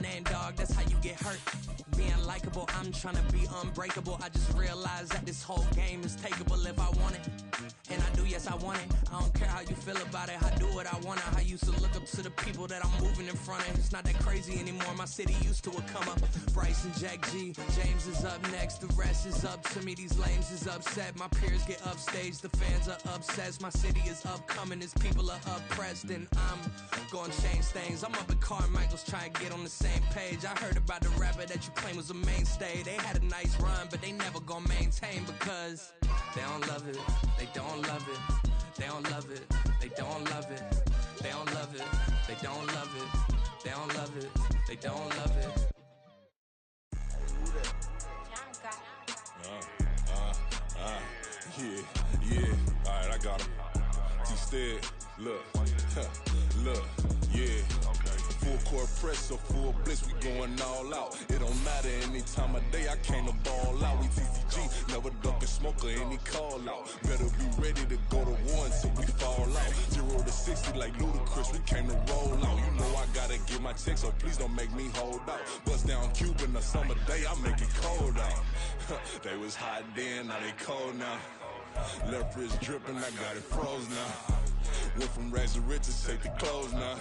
name, dog, that's how you get hurt. Being likable, I'm trying to be unbreakable. I just realized that this whole game is takeable if I want it. And I do, yes, I want it. I don't care how you feel about it. I do what I want it. I used to look up to the people that I'm moving in front of. It's not that crazy anymore. My city used to a come up. Bryce and Jack G. James is up next. The rest is up to me. These lames is upset. My peers get upstaged. The fans are obsessed. My city is upcoming. His people are oppressed. And I'm gonna change things. I'm up at Carmichael's trying to get on the same page. I heard about the rapper that you claim was a mainstay. They had a nice run, but they never gonna maintain because they don't love it. They don't love it. They don't love it. They don't love it. They don't love it. They don't love it. They don't love it. They don't love it. Yeah. All right, I got him. T-Stead, look, look, yeah. Full court press or full blitz, we going all out. It don't matter any time of day, I came to ball out. We TCG, never ducking smoke or any call out. Better be ready to go to war until we fall out. 0 to 60 like Ludacris, we came to roll out. You know I gotta get my check, so please don't make me hold out. Bust down Cuban a summer day, I make it cold out. They was hot then, now they cold now. Left wrist dripping, I got it froze now. Went from rags to riches, take the clothes now.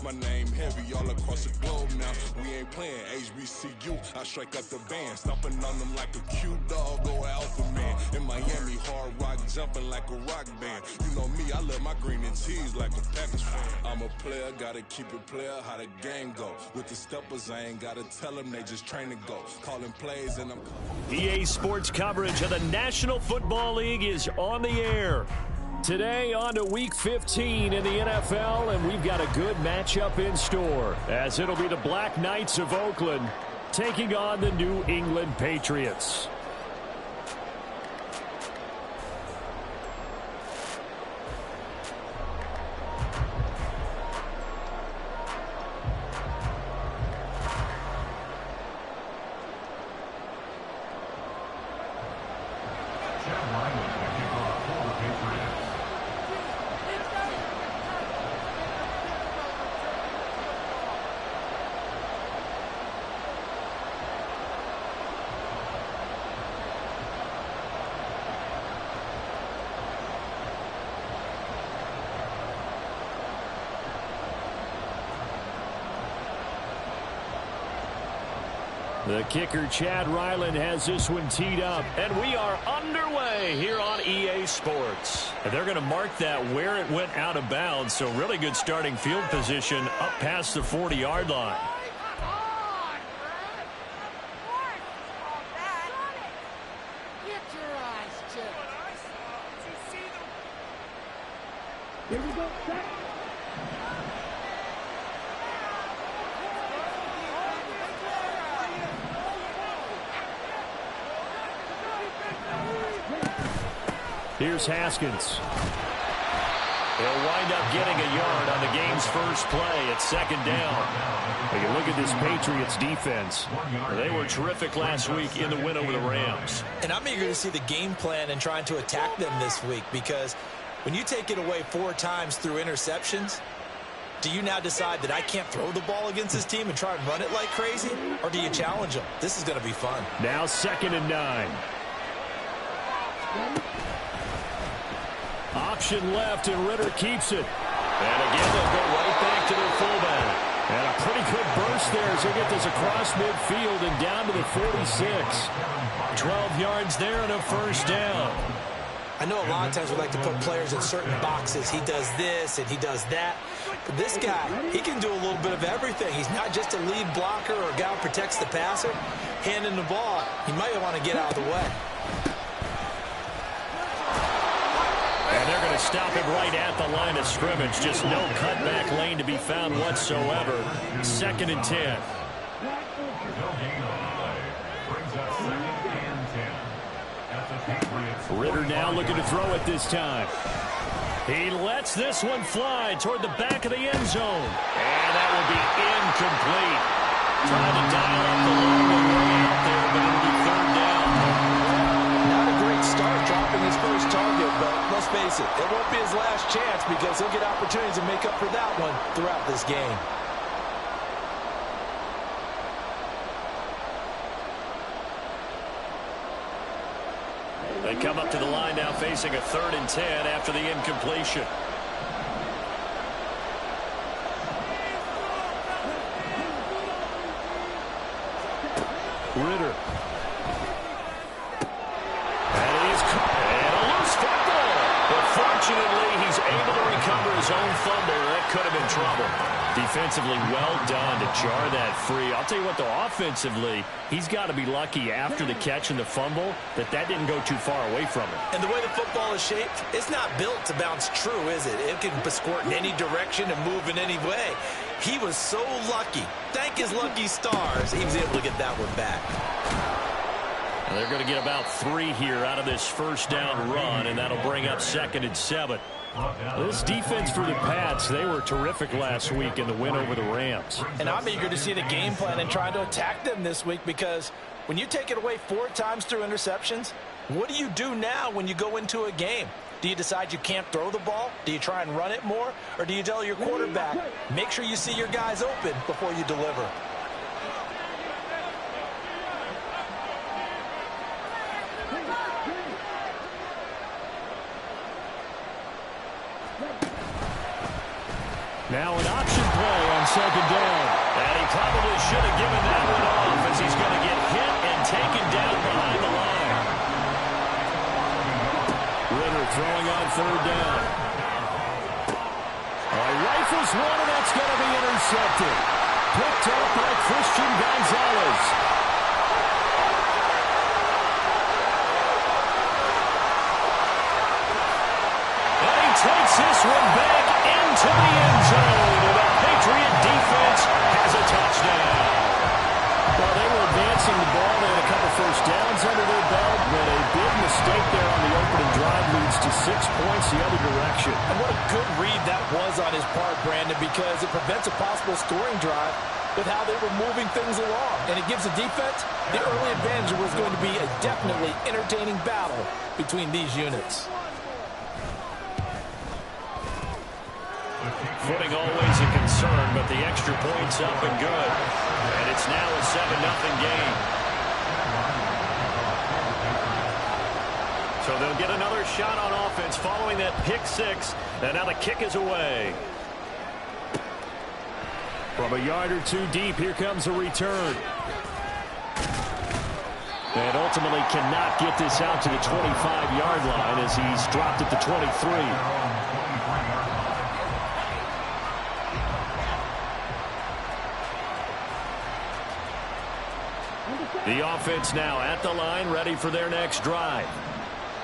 My name heavy all across the globe now. We ain't playing HBCU, I strike up the band. Stomping on them like a cute dog or alpha man. In Miami, hard rock jumping like a rock band. You know me, I love my green and cheese like a Packers fan. I'm a player, gotta keep it player, how the game go. With the steppers, I ain't gotta tell them, they just train to go. Calling plays and I'm... EA Sports coverage of the National Football League is on the air. Today on to Week 15 in the NFL, and we've got a good matchup in store, as it'll be the Black Knights of Oakland taking on the New England Patriots. The kicker, Chad Ryland, has this one teed up. And we are underway here on EA Sports. And they're going to mark that where it went out of bounds. So really good starting field position up past the 40-yard line. Here we go. Here's Haskins. He'll wind up getting a yard on the game's first play at second down. When you look at this Patriots defense, they were terrific last week in the win over the Rams. And I'm eager to see the game plan and trying to attack them this week, because when you take it away 4 times through interceptions, do you now decide that I can't throw the ball against this team and try and run it like crazy? Or do you challenge them? This is going to be fun. Now 2nd and 9. Option left, and Ritter keeps it. And again, they'll go right back to their fullback. And a pretty good burst there as they get this across midfield and down to the 46. 12 yards there and a first down. I know a lot of times we like to put players in certain boxes. He does this and he does that. But this guy, he can do a little bit of everything. He's not just a lead blocker or a guy who protects the passer. Handing the ball, he might want to get out of the way. And they're going to stop it right at the line of scrimmage. Just no cutback lane to be found whatsoever. 2nd and 10. Ritter now looking to throw it this time. He lets this one fly toward the back of the end zone. And that will be incomplete. Trying to dial up the long way out there, but it'll be 3rd down. Not a great start dropping his first target, but let's face it, it won't be his last chance because he'll get opportunities to make up for that one throughout this game. They come up to the line now facing a 3rd and 10 after the incompletion. Ritter. And a loose football. But fortunately, he's able to recover his own fumble. That could have been trouble. Defensively, well done to jar that free. I'll tell you what, though, offensively, he's got to be lucky after the catch and the fumble that didn't go too far away from him. And the way the football is shaped, it's not built to bounce true, is it? It can squirt in any direction and move in any way. He was so lucky. Thank his lucky stars, he was able to get that one back. And they're going to get about 3 here out of this first down run, and that'll bring up 2nd and 7. This defense for the Pats, they were terrific last week in the win over the Rams. And I'm eager to see the game plan and try to attack them this week, because when you take it away 4 times through interceptions, what do you do now when you go into a game? Do you decide you can't throw the ball? Do you try and run it more? Or do you tell your quarterback, make sure you see your guys open before you deliver? Now an option play on 2nd down. And he probably should have given that one off, as he's going to get hit and taken down behind the line. Ritter throwing on 3rd down. He rifles one, and that's going to be intercepted. Picked up by Christian Gonzalez. And he takes this one back into the end zone. The Patriot defense has a touchdown. Well, they were advancing the ball. They had a couple first downs under their belt, but a big mistake there on the opening drive leads to 6 points the other direction. And what a good read that was on his part, Brandon, because it prevents a possible scoring drive with how they were moving things along. And it gives the defense the early advantage. Was going to be a definitely entertaining battle between these units. Footing always a concern, but the extra point's up and good. And it's now a 7-0 game. So they'll get another shot on offense following that pick 6. And now the kick is away. From a yard or 2 deep, here comes a return. And ultimately cannot get this out to the 25-yard line as he's dropped at the 23. The offense now at the line, ready for their next drive.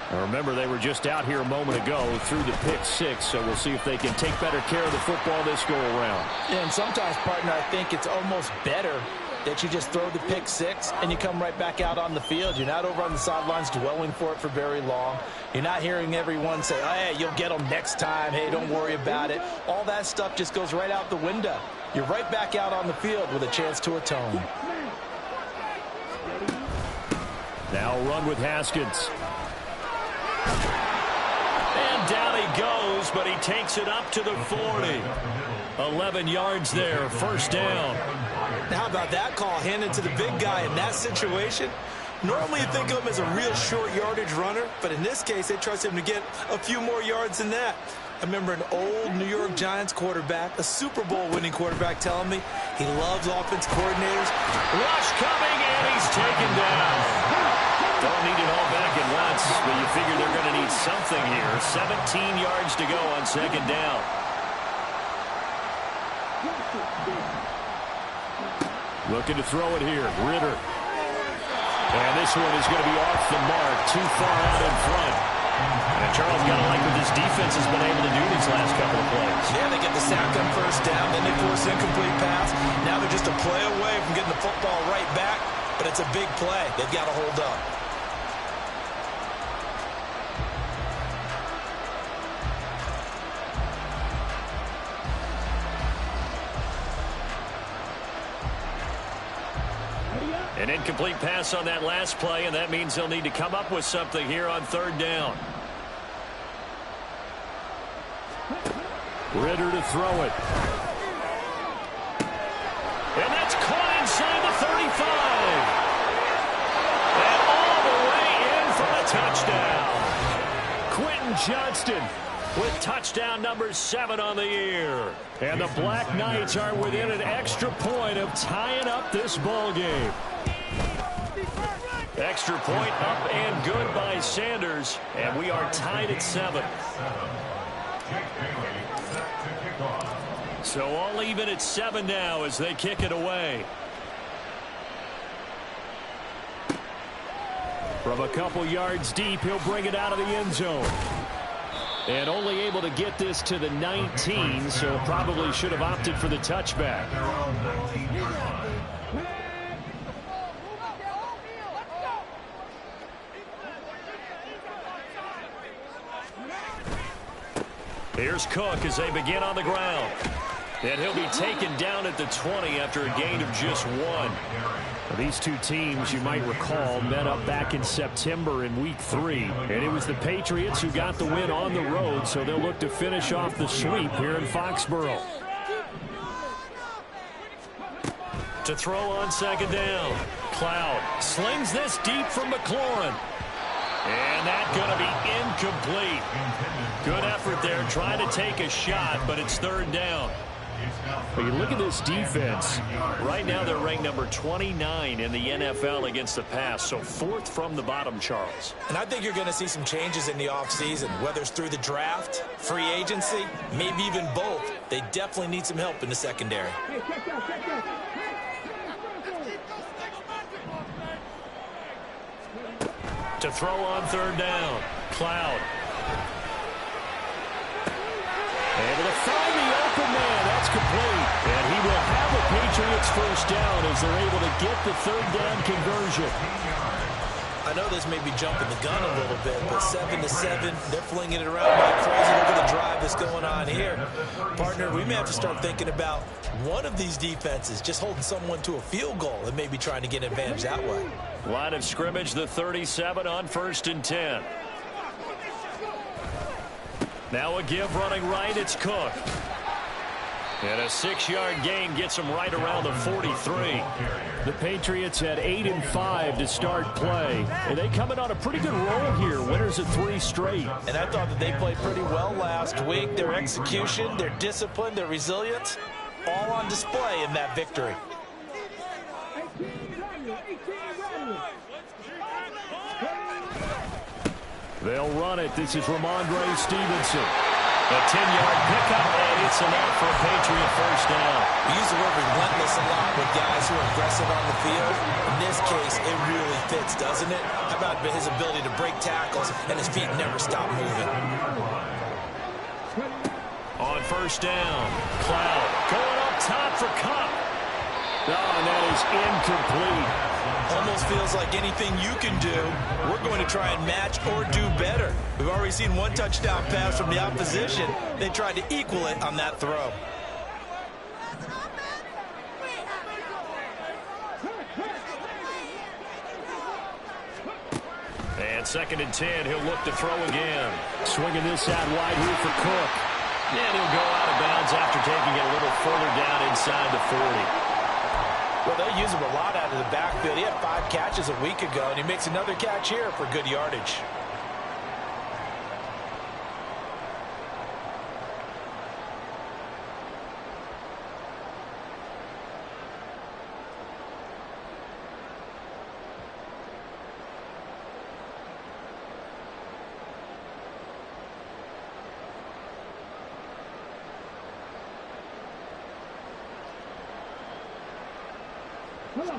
Now remember, they were just out here a moment ago through the pick 6, so we'll see if they can take better care of the football this go-around. And sometimes, partner, I think it's almost better that you just throw the pick 6 and you come right back out on the field. You're not over on the sidelines dwelling for it for very long. You're not hearing everyone say, oh, hey, you'll get them next time. Hey, don't worry about it. All that stuff just goes right out the window. You're right back out on the field with a chance to atone. Now run with Haskins. And down he goes, but he takes it up to the 40. 11 yards there, first down. How about that call handed to the big guy in that situation? Normally you think of him as a real short yardage runner, but in this case they trust him to get a few more yards than that. I remember an old New York Giants quarterback, a Super Bowl winning quarterback, telling me he loves offense coordinators. Rush coming, and he's taken down. Don't need it all back at once, but you figure they're going to need something here. 17 yards to go on 2nd down. Looking to throw it here, Ritter. And this one is going to be off the mark, too far out in front. And Charles got to like what this defense has been able to do these last couple of plays. Yeah, they get the sack on first down, then they force incomplete pass. Now they're just a play away from getting the football right back, but it's a big play. They've got to hold up. An incomplete pass on that last play, and that means they'll need to come up with something here on 3rd down. Ritter to throw it. And that's caught inside the 35. And all the way in for a touchdown. Johnston with touchdown number 7 on the year. And the Black Knights are within an extra point of tying up this ball game. Extra point up and good by Sanders, and we are tied at 7. So all even at 7 now as they kick it away. From a couple yards deep, he'll bring it out of the end zone. And only able to get this to the 19, so probably should have opted for the touchback. Here's Cook as they begin on the ground. And he'll be taken down at the 20 after a gain of just 1. These two teams, you might recall, met up back in September in Week 3. And it was the Patriots who got the win on the road, so they'll look to finish off the sweep here in Foxborough. To throw on second down. Cloud slings this deep from McLaurin. And that's going to be incomplete. Good effort there, trying to take a shot, but it's third down. But you look at this defense. Right now they're ranked number 29 in the NFL against the pass, so 4th from the bottom, Charles. And I think you're going to see some changes in the offseason, whether it's through the draft, free agency, maybe even both. They definitely need some help in the secondary. To throw on third down, Cloud. Able to find the open man. That's complete. And he will have the Patriots first down as they're able to get the third down conversion. I know this may be jumping the gun a little bit, but 7-7, they're flinging it around like crazy. Look at the drive that's going on here. Partner, we may have to start thinking about one of these defenses just holding someone to a field goal and maybe trying to get an advantage that way. Line of scrimmage, the 37 on 1st and 10. Now a give running right, it's Cook. And a 6-yard gain gets him right around the 43. The Patriots had 8-5 to start play. And they come in on a pretty good roll here. Winners of 3 straight. And I thought that they played pretty well last week. Their execution, their discipline, their resilience, all on display in that victory. They'll run it. This is Ramondre Stevenson. A 10-yard pickup, and it's enough for a Patriot first down. We use the word relentless a lot with guys who are aggressive on the field. In this case, it really fits, doesn't it? How about his ability to break tackles and his feet never stop moving? On first down, Cloud going up top for Cup. Oh, and that is incomplete. Almost feels like anything you can do, we're going to try and match or do better. We've already seen one touchdown pass from the opposition. They tried to equal it on that throw. And 2nd and 10, he'll look to throw again. Swinging this out wide here for Cook. And he'll go out of bounds after taking it a little further down inside the 40. Well, they use him a lot out of the backfield. He had 5 catches a week ago, and he makes another catch here for good yardage.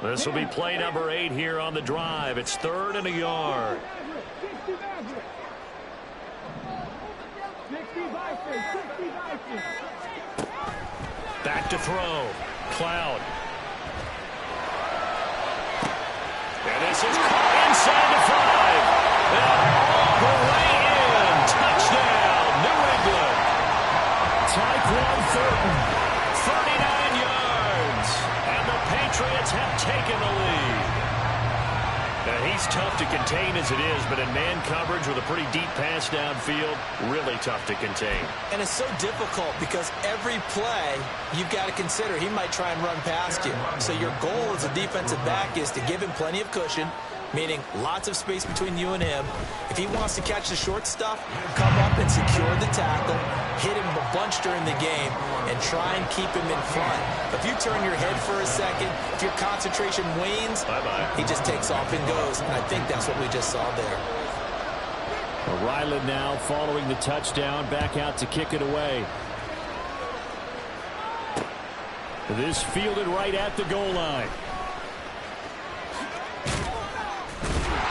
This will be play number 8 here on the drive. It's 3rd and a yard. Back to throw. Cloud. And this is caught inside the 5. And all the way in. Touchdown, New England. Tyquan Thornton, 39 yards. And the Patriots have taken the lead. Now, he's tough to contain as it is, but in man coverage with a pretty deep pass downfield, really tough to contain. And it's so difficult because every play you've got to consider he might try and run past you. So your goal as a defensive back is to give him plenty of cushion, meaning lots of space between you and him. If he wants to catch the short stuff, come up and secure the tackle, hit him a bunch during the game, and try and keep him in front. If you turn your head for a second, if your concentration wanes, he just takes off and goes, and I think that's what we just saw there. Ryland now following the touchdown, back out to kick it away. This fielded right at the goal line.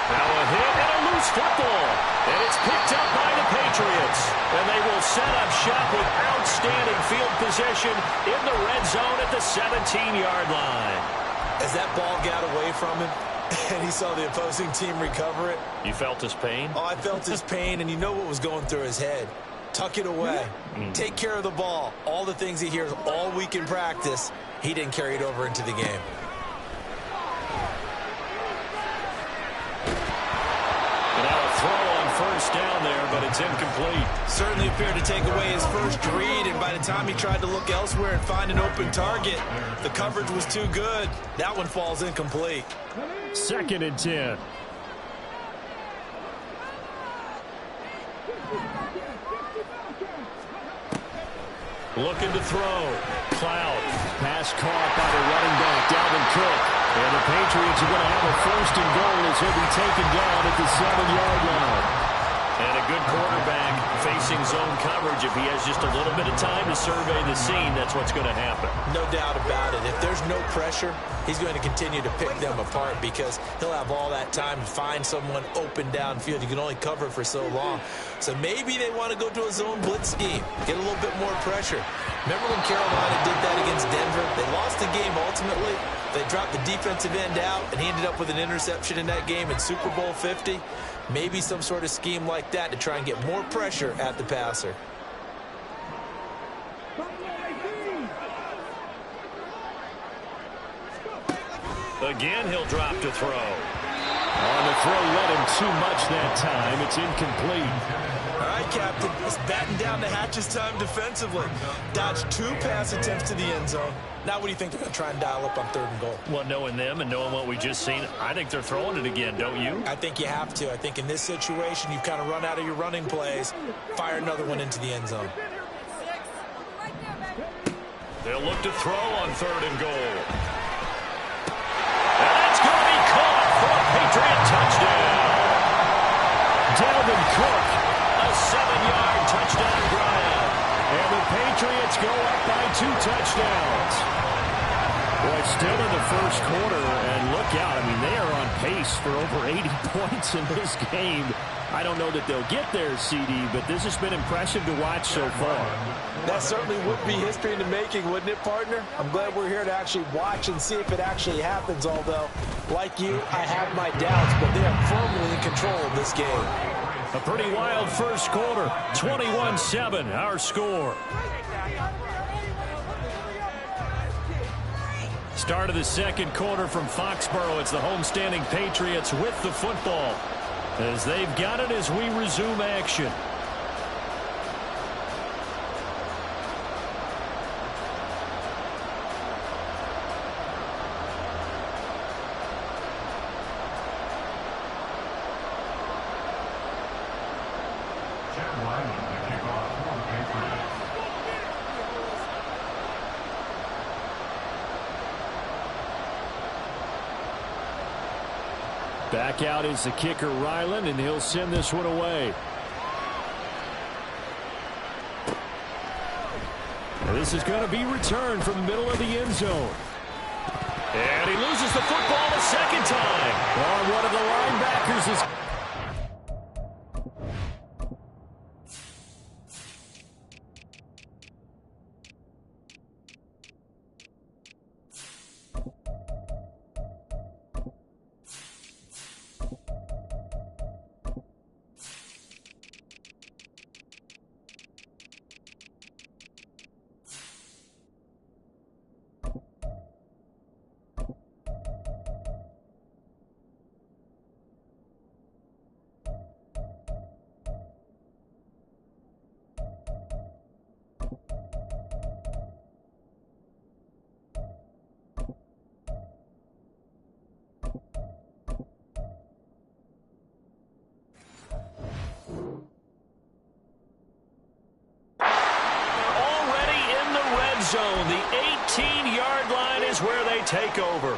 Now a hit and a loose football. And it's picked up by the Patriots. And they will set up shop with outstanding field position in the red zone at the 17-yard line. As that ball got away from him, and he saw the opposing team recover it. You felt his pain? Oh, I felt his pain, and you know what was going through his head. Tuck it away. Take care of the ball. All the things he hears all week in practice, he didn't carry it over into the game. And now a throw on first down there, but it's incomplete. Certainly appeared to take away his first read, and by the time he tried to look elsewhere and find an open target, the coverage was too good. That one falls incomplete. 2nd and 10. Looking to throw. Cloud. Pass caught by the running back, Dalvin Cook. And the Patriots are going to have a 1st and goal as he'll be taken down at the 7-yard line. And a good quarterback facing zone coverage. If he has just a little bit of time to survey the scene, that's what's going to happen. No doubt about it. If there's no pressure, he's going to continue to pick them apart because he'll have all that time to find someone open downfield. You can only cover for so long. So maybe they want to go to a zone blitz scheme, get a little bit more pressure. Remember when Carolina did that against Denver? They lost the game ultimately. They dropped the defensive end out, and he ended up with an interception in that game in Super Bowl 50. Maybe some sort of scheme like that to try and get more pressure at the passer. Again, he'll drop to throw. On the throw, led him too much that time. It's incomplete. All right, Captain. He's batting down the hatches time defensively. Dodged 2 pass attempts to the end zone. Now what do you think they're going to try and dial up on 3rd and goal? Well, knowing them and knowing what we just seen, I think they're throwing it again, don't you? I think you have to. I think in this situation, you've kind of run out of your running plays. Fire another one into the end zone. They'll look to throw on 3rd and goal. And that's going to be caught for a Patriot touchdown. Dalvin Cook, a 7-yard touchdown drive. And the Patriots go up by 2 touchdowns. Boy, still in the 1st quarter, and look out. I mean, they are on pace for over 80 points in this game. I don't know that they'll get there, CD, but this has been impressive to watch so far. That certainly would be history in the making, wouldn't it, partner? I'm glad we're here to actually watch and see if it actually happens, although, like you, I have my doubts, but they are firmly in control of this game. A pretty wild 1st quarter, 21-7, our score. Start of the 2nd quarter from Foxborough. It's the homestanding Patriots with the football as they've got it as we resume action. Back out is the kicker, Ryland, and he'll send this one away. And this is going to be returned from the middle of the end zone. And he loses the football a 2nd time. On one of the linebackers is... zone. The 18-yard line is where they take over.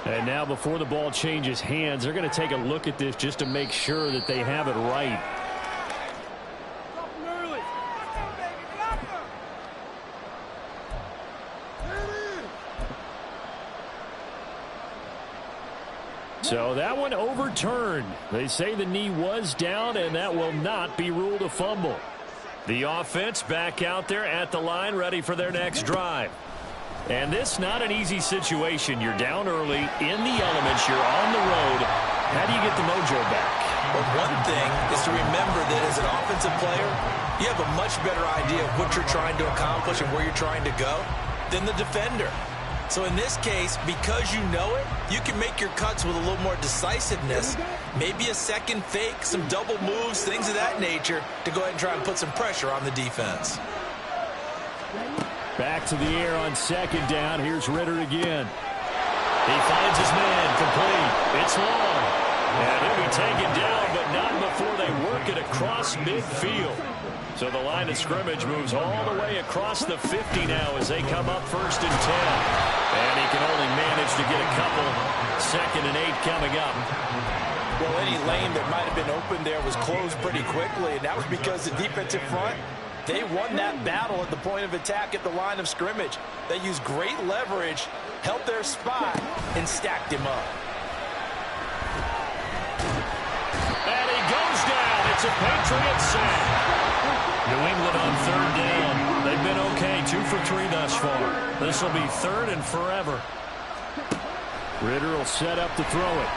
And now before the ball changes hands, they're going to take a look at this just to make sure that they have it right. So that one overturned. They say the knee was down, and that will not be ruled a fumble. The offense back out there at the line, ready for their next drive. And this not an easy situation. You're down early, in the elements, you're on the road. How do you get the mojo back? Well, one thing is to remember that as an offensive player, you have a much better idea of what you're trying to accomplish and where you're trying to go than the defender. So in this case, because you know it, you can make your cuts with a little more decisiveness. Maybe a second fake, some double moves, things of that nature to go ahead and try and put some pressure on the defense. Back to the air on second down. Here's Ritter again. He finds his man, complete. It's long. And he'll be taken down, but not before they work it across midfield. So the line of scrimmage moves all the way across the 50 now as they come up 1st and 10. And he can only manage to get a couple. 2nd and 8 coming up. Well, any lane that might have been open there was closed pretty quickly, and that was because the defensive front, they won that battle at the point of attack at the line of scrimmage. They used great leverage, held their spot, and stacked him up. And he goes down. It's a Patriots sack. New England on 3rd down. They've been okay, 2 for 3 thus far. This will be 3rd and forever. Ritter will set up to throw it.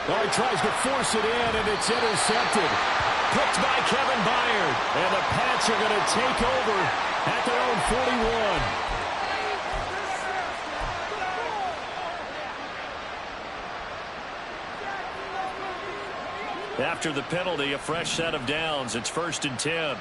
Oh, he tries to force it in, and it's intercepted. Picked by Kevin Byard. And the Pats are going to take over at their own 41. After the penalty, a fresh set of downs. It's 1st and 10.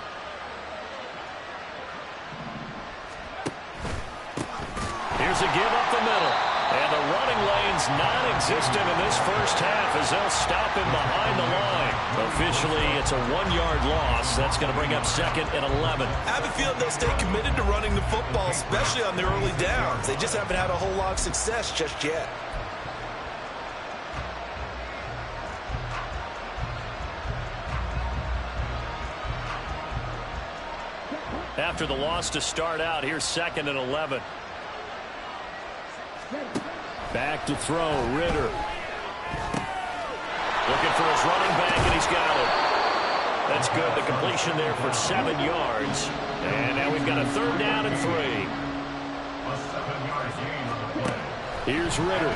Here's a give up the middle. And the running lane's non-existent in this first half as they'll stop him behind the line. Officially, it's a 1-yard loss. That's going to bring up 2nd and 11. I have a feeling they'll stay committed to running the football, especially on the early downs. They just haven't had a whole lot of success just yet. After the loss to start out, here's 2nd and 11. Back to throw, Ritter. Looking for his running back, and he's got it. That's good. The completion there for 7 yards. And now we've got a 3rd down and 3. Here's Ritter.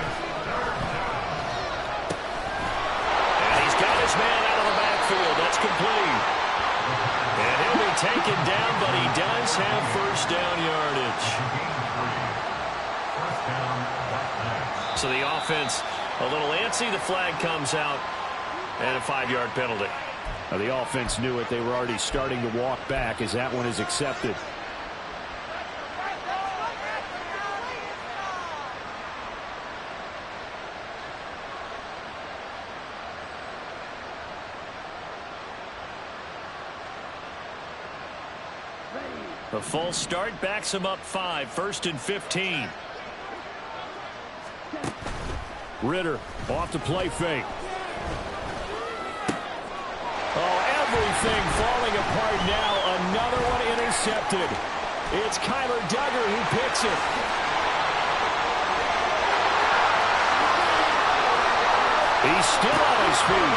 And he's got his man out of the backfield. That's complete. And he'll be taken down, but he does have 1st down yardage. So the offense a little antsy. The flag comes out, and a 5-yard penalty. Now the offense knew it. They were already starting to walk back as that one is accepted. The false start backs him up 5, 1st and 15. Ritter off the play fake. Oh, everything falling apart now. Another one intercepted. It's Kyler Duggar who picks it. He's still on his feet.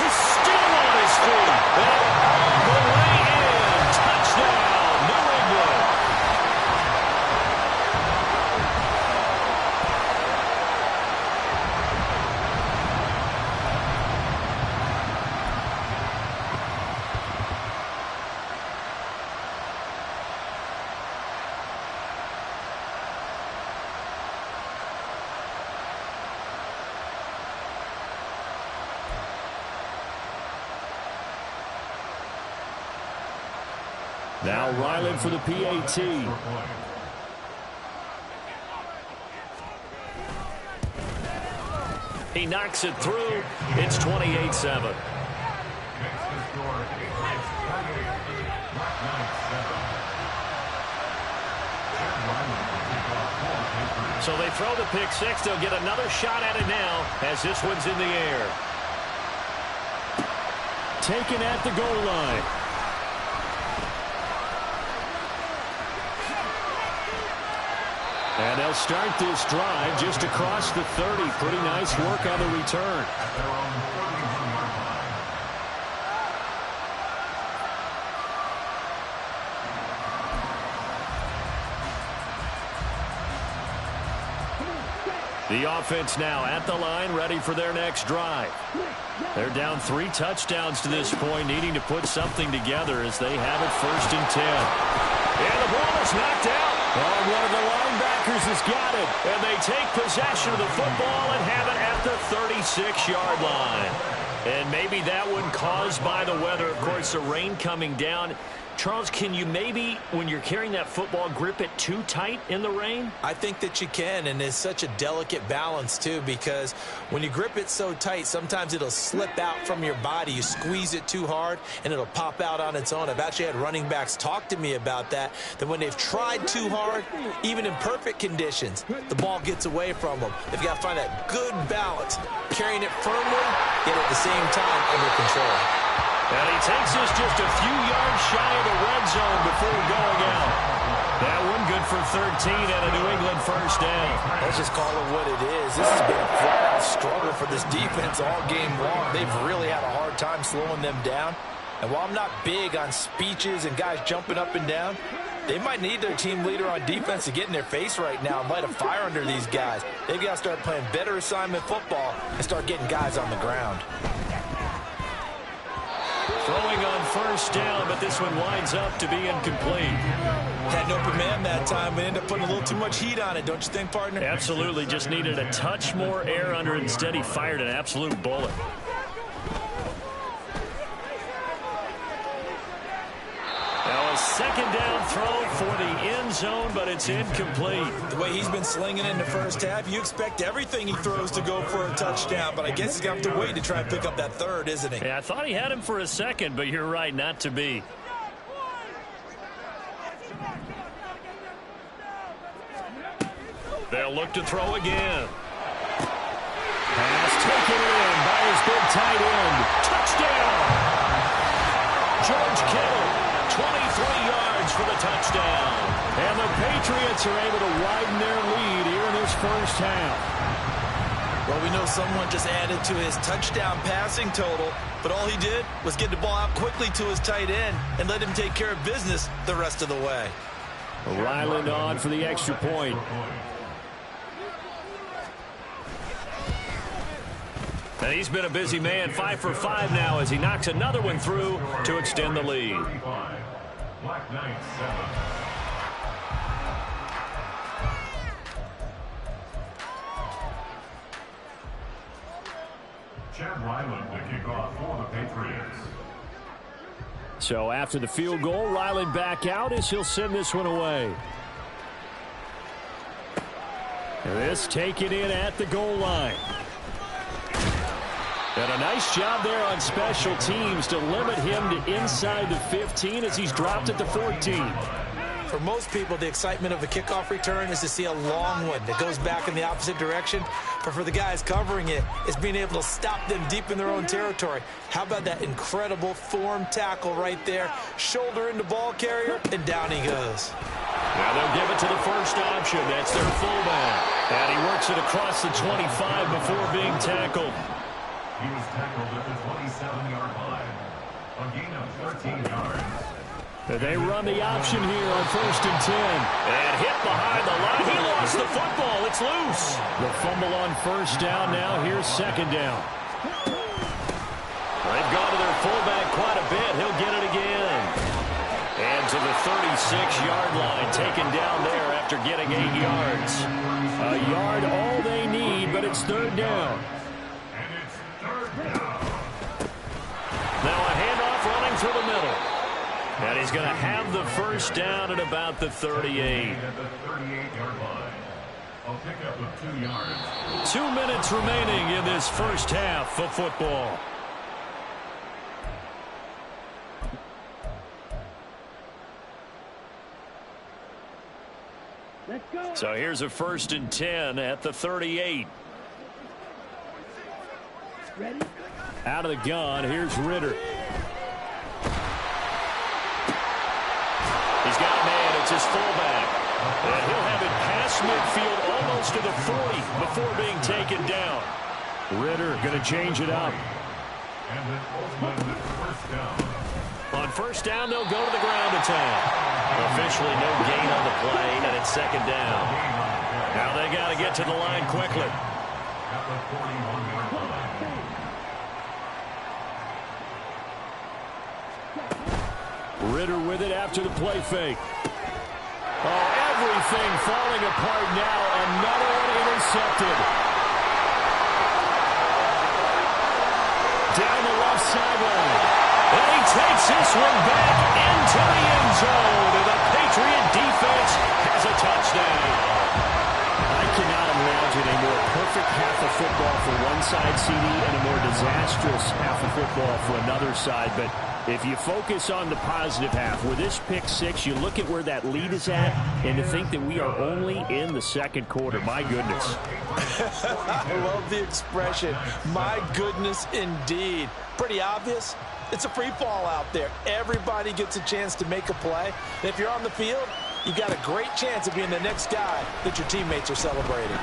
He's still on his feet. And all the way in. Touchdown, New England. Now Ryland for the PAT. He knocks it through. It's 28-7. So they throw the pick six. They'll get another shot at it now as this one's in the air. Taken at the goal line. And they'll start this drive just across the 30. Pretty nice work on the return. The offense now at the line, ready for their next drive. They're down 3 touchdowns to this point, needing to put something together as they have it 1st and 10. And the ball is knocked out. Oh, one of the linebackers has got it. And they take possession of the football and have it at the 36-yard line. And maybe that one caused by the weather. Of course, the rain coming down. Charles, can you maybe, when you're carrying that football, grip it too tight in the rain? I think that you can, and it's such a delicate balance, too, because when you grip it so tight, sometimes it'll slip out from your body. You squeeze it too hard, and it'll pop out on its own. I've actually had running backs talk to me about that when they've tried too hard, even in perfect conditions, the ball gets away from them. They've got to find that good balance, carrying it firmly, yet at the same time under control. And he takes us just a few yards shy of the red zone before going out. That one good for 13 and a New England first down. Let's just call it what it is. This has been a flat-out struggle for this defense all game long. They've really had a hard time slowing them down. And while I'm not big on speeches and guys jumping up and down, they might need their team leader on defense to get in their face right now and light a fire under these guys. They've got to start playing better assignment football and start getting guys on the ground. Throwing on first down, but this one winds up to be incomplete. Had an open man that time, but ended up putting a little too much heat on it, don't you think, partner? Absolutely, just needed a touch more air under it. Instead, he fired an absolute bullet. Now a second down throw for the end zone, but it's incomplete. The way he's been slinging in the first half, you expect everything he throws to go for a touchdown, but I guess he's going to have to wait to try and pick up that third, isn't he? Yeah, I thought he had him for a second, but you're right, not to be. They'll look to throw again. Pass taken in by his big tight end. Touchdown! George Kittle, 23 yards for the touchdown. And the Patriots are able to widen their lead here in this first half. Well, we know someone just added to his touchdown passing total, but all he did was get the ball out quickly to his tight end and let him take care of business the rest of the way. Ryland on for the extra point. And he's been a busy man, 5 for 5 now as he knocks another one through to extend the lead. Black Knight 7. Chad Ryland to kick off for the Patriots. So after the field goal, Ryland back out as he'll send this one away. And this taken in at the goal line. And a nice job there on special teams to limit him to inside the 15 as he's dropped at the 14. For most people, the excitement of a kickoff return is to see a long one that goes back in the opposite direction. But for the guys covering it, it's being able to stop them deep in their own territory. How about that incredible form tackle right there? Shoulder into ball carrier, and down he goes. Now they'll give it to the first option. That's their fullback. And he works it across the 25 before being tackled. He was tackled at the 27-yard line. A gain of 13 yards. They run the option here on 1st and 10. And hit behind the line. He lost the football. It's loose. The fumble on first down now. Here's second down. They've gone to their fullback quite a bit. He'll get it again. And to the 36-yard line. Taken down there after getting 8 yards. A yard all they need, but it's third down. Now a handoff running through the middle. And he's going to have the first down at about the 38. At the 38-yard line. A pickup of 2 yards. 2 minutes remaining in this first half of football. So here's a 1st and 10 at the 38. Ready? Out of the gun, here's Ritter. He's got a man, it's his fullback. And he'll have it past midfield almost to the 40 before being taken down. Ritter going to change it up. And then Oakland, first down. On 1st down, they'll go to the ground attack. Officially no gain on the play, and it's 2nd down. Now they got to get to the line quickly. At the 41-yard line. Ritter with it after the play fake. Oh, everything falling apart now. Another one intercepted. Down the left sideline. And he takes this one back into the end zone. And the Patriot defense has a touchdown. I cannot imagine a more perfect half of football for one side, CD, and a more disastrous half of football for another side. But if you focus on the positive half, with this pick six, you look at where that lead is at, and to think that we are only in the 2nd quarter. My goodness. I love the expression. My goodness, indeed. Pretty obvious. It's a free fall out there. Everybody gets a chance to make a play. And if you're on the field, you got a great chance of being the next guy that your teammates are celebrating.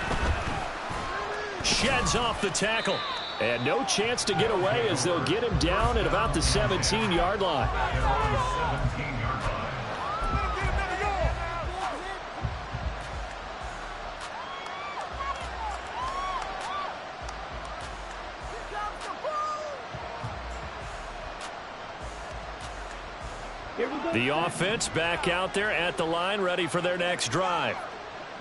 Sheds off the tackle. And no chance to get away as they'll get him down at about the 17-yard line. 17-yard line. The offense back out there at the line, ready for their next drive.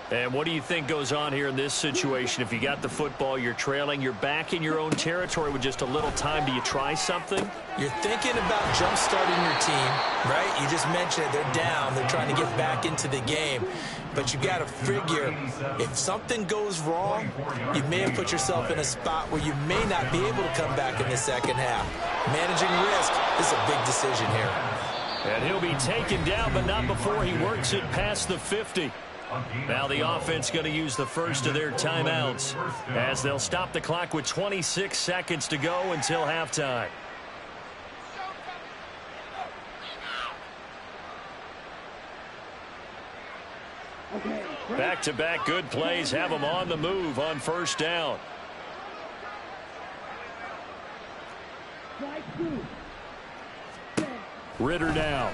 And what do you think goes on here in this situation? If you got the football, you're trailing, you're back in your own territory with just a little time. Do you try something? You're thinking about jump-starting your team, right? You just mentioned it. They're down. They're trying to get back into the game. But you got to figure, if something goes wrong, you may have put yourself in a spot where you may not be able to come back in the 2nd half. Managing risk is a big decision here. And he'll be taken down, but not before he works it past the 50. Now the offense going to use the first of their timeouts as they'll stop the clock with 26 seconds to go until halftime. Back-to-back good plays have them on the move on 1st down. Ritter now.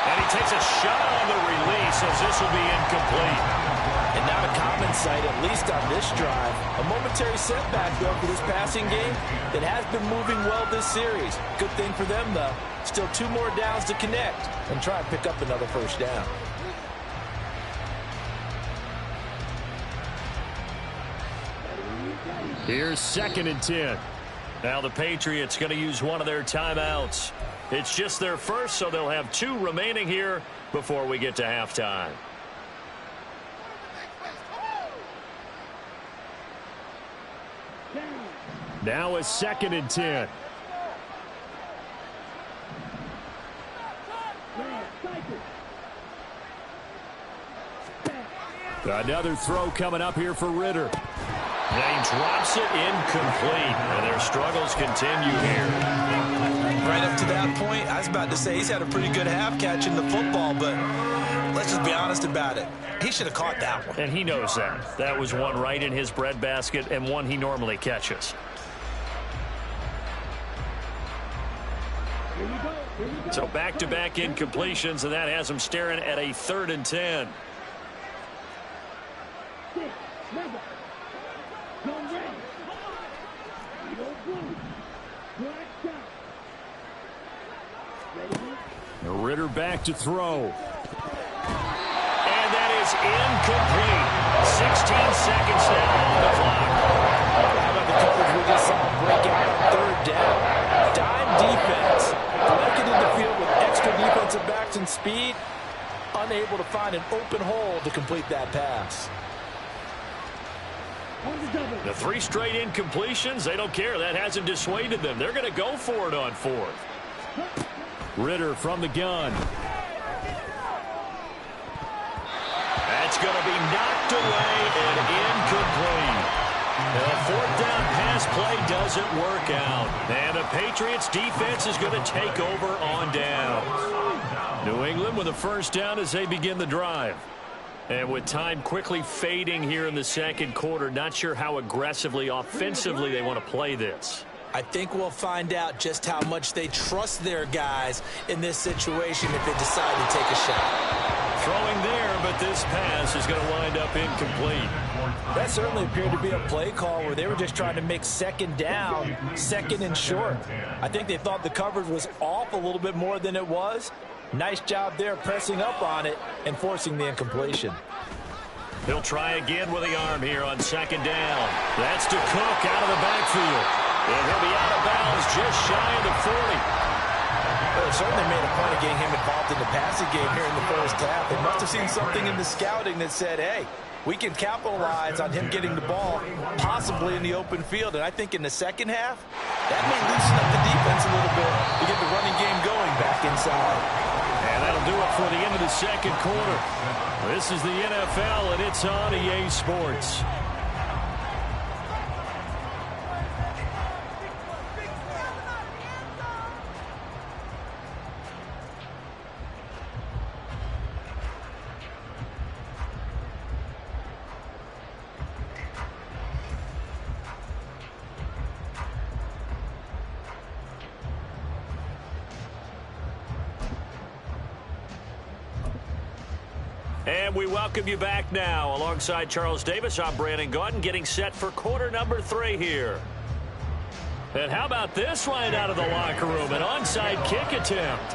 And he takes a shot on the release as this will be incomplete. And not a common sight, at least on this drive. A momentary setback, though, for this passing game that has been moving well this series. Good thing for them, though. Still 2 more downs to connect and try and pick up another 1st down. Here's 2nd and 10. Now the Patriots going to use one of their timeouts. It's just their first, so they'll have 2 remaining here before we get to halftime. Now it's 2nd and 10. Another throw coming up here for Ritter. And he drops it incomplete, and their struggles continue here. Right up to that point, I was about to say he's had a pretty good half catching the football, but let's just be honest about it. He should have caught that one. And he knows that. That was one right in his breadbasket and one he normally catches. So back-to-back incompletions, and that has him staring at a 3rd and 10. Ritter back to throw. And that is incomplete. 16 seconds now on the clock. How about the coverage we just saw break out on 3rd down? Dime defense. Blanketed the field with extra defensive backs and speed. Unable to find an open hole to complete that pass. The 3 straight incompletions, they don't care. That hasn't dissuaded them. They're going to go for it on 4th. Ritter from the gun. It's going to be knocked away and incomplete. The fourth down pass play doesn't work out. And the Patriots defense is going to take over on down. New England with a first down as they begin the drive. And with time quickly fading here in the second quarter, not sure how aggressively, offensively they want to play this. I think we'll find out just how much they trust their guys in this situation if they decide to take a shot. Throwing there, but this pass is going to wind up incomplete. That certainly appeared to be a play call where they were just trying to make second down, second and short. I think they thought the coverage was off a little bit more than it was. Nice job there pressing up on it and forcing the incompletion. He'll try again with the arm here on second down. That's to Cook out of the backfield. And he'll be out of bounds just shy of the 40. Well, they certainly made a point of getting him involved in the passing game here in the first half. They must have seen something in the scouting that said, hey, we can capitalize on him getting the ball, possibly in the open field. And I think in the second half, that may loosen up the defense a little bit to get the running game going back inside. And that'll do it for the end of the second quarter. This is the NFL, and it's on EA Sports. And we welcome you back now. Alongside Charles Davis, I'm Brandon Gaudin, getting set for quarter number 3 here. And how about this right out of the locker room? An onside kick attempt.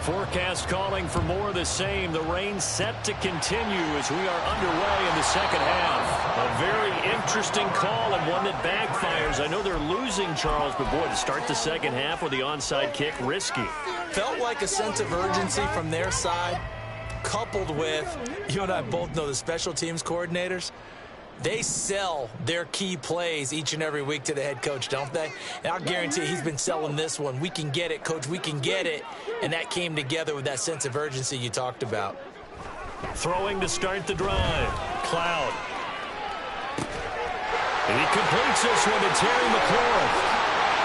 Forecast calling for more of the same. The rain set to continue as we are underway in the second half. A very interesting call and one that backfires. I know they're losing, Charles, but boy, to start the second half with the onside kick, risky. Felt like a sense of urgency from their side, coupled with, you and I both know the special teams coordinators, they sell their key plays each and every week to the head coach, don't they? And I'll guarantee he's been selling this one. We can get it, coach, we can get it. And that came together with that sense of urgency you talked about. Throwing to start the drive. Cloud. And he completes this one to Terry McLaurin.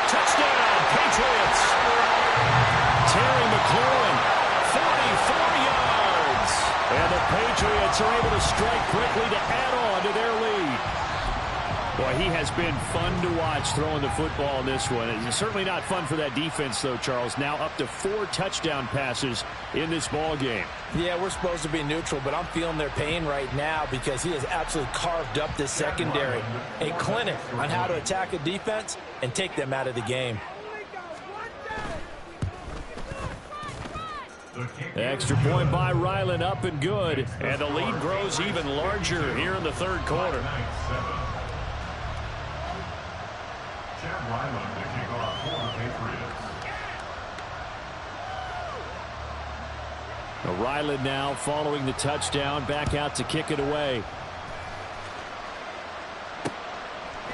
Touchdown, Patriots. Terry McLaurin, 44 yards. And the Patriots are able to strike quickly to add on to their lead. Boy, he has been fun to watch throwing the football in this one. It's certainly not fun for that defense, though, Charles. Now up to 4 touchdown passes in this ball game. Yeah, we're supposed to be neutral, but I'm feeling their pain right now because he has absolutely carved up this secondary. A clinic on how to attack a defense and take them out of the game. Extra point by Ryland, up and good. And the lead grows even larger here in the third quarter. Ryland now following the touchdown, back out to kick it away.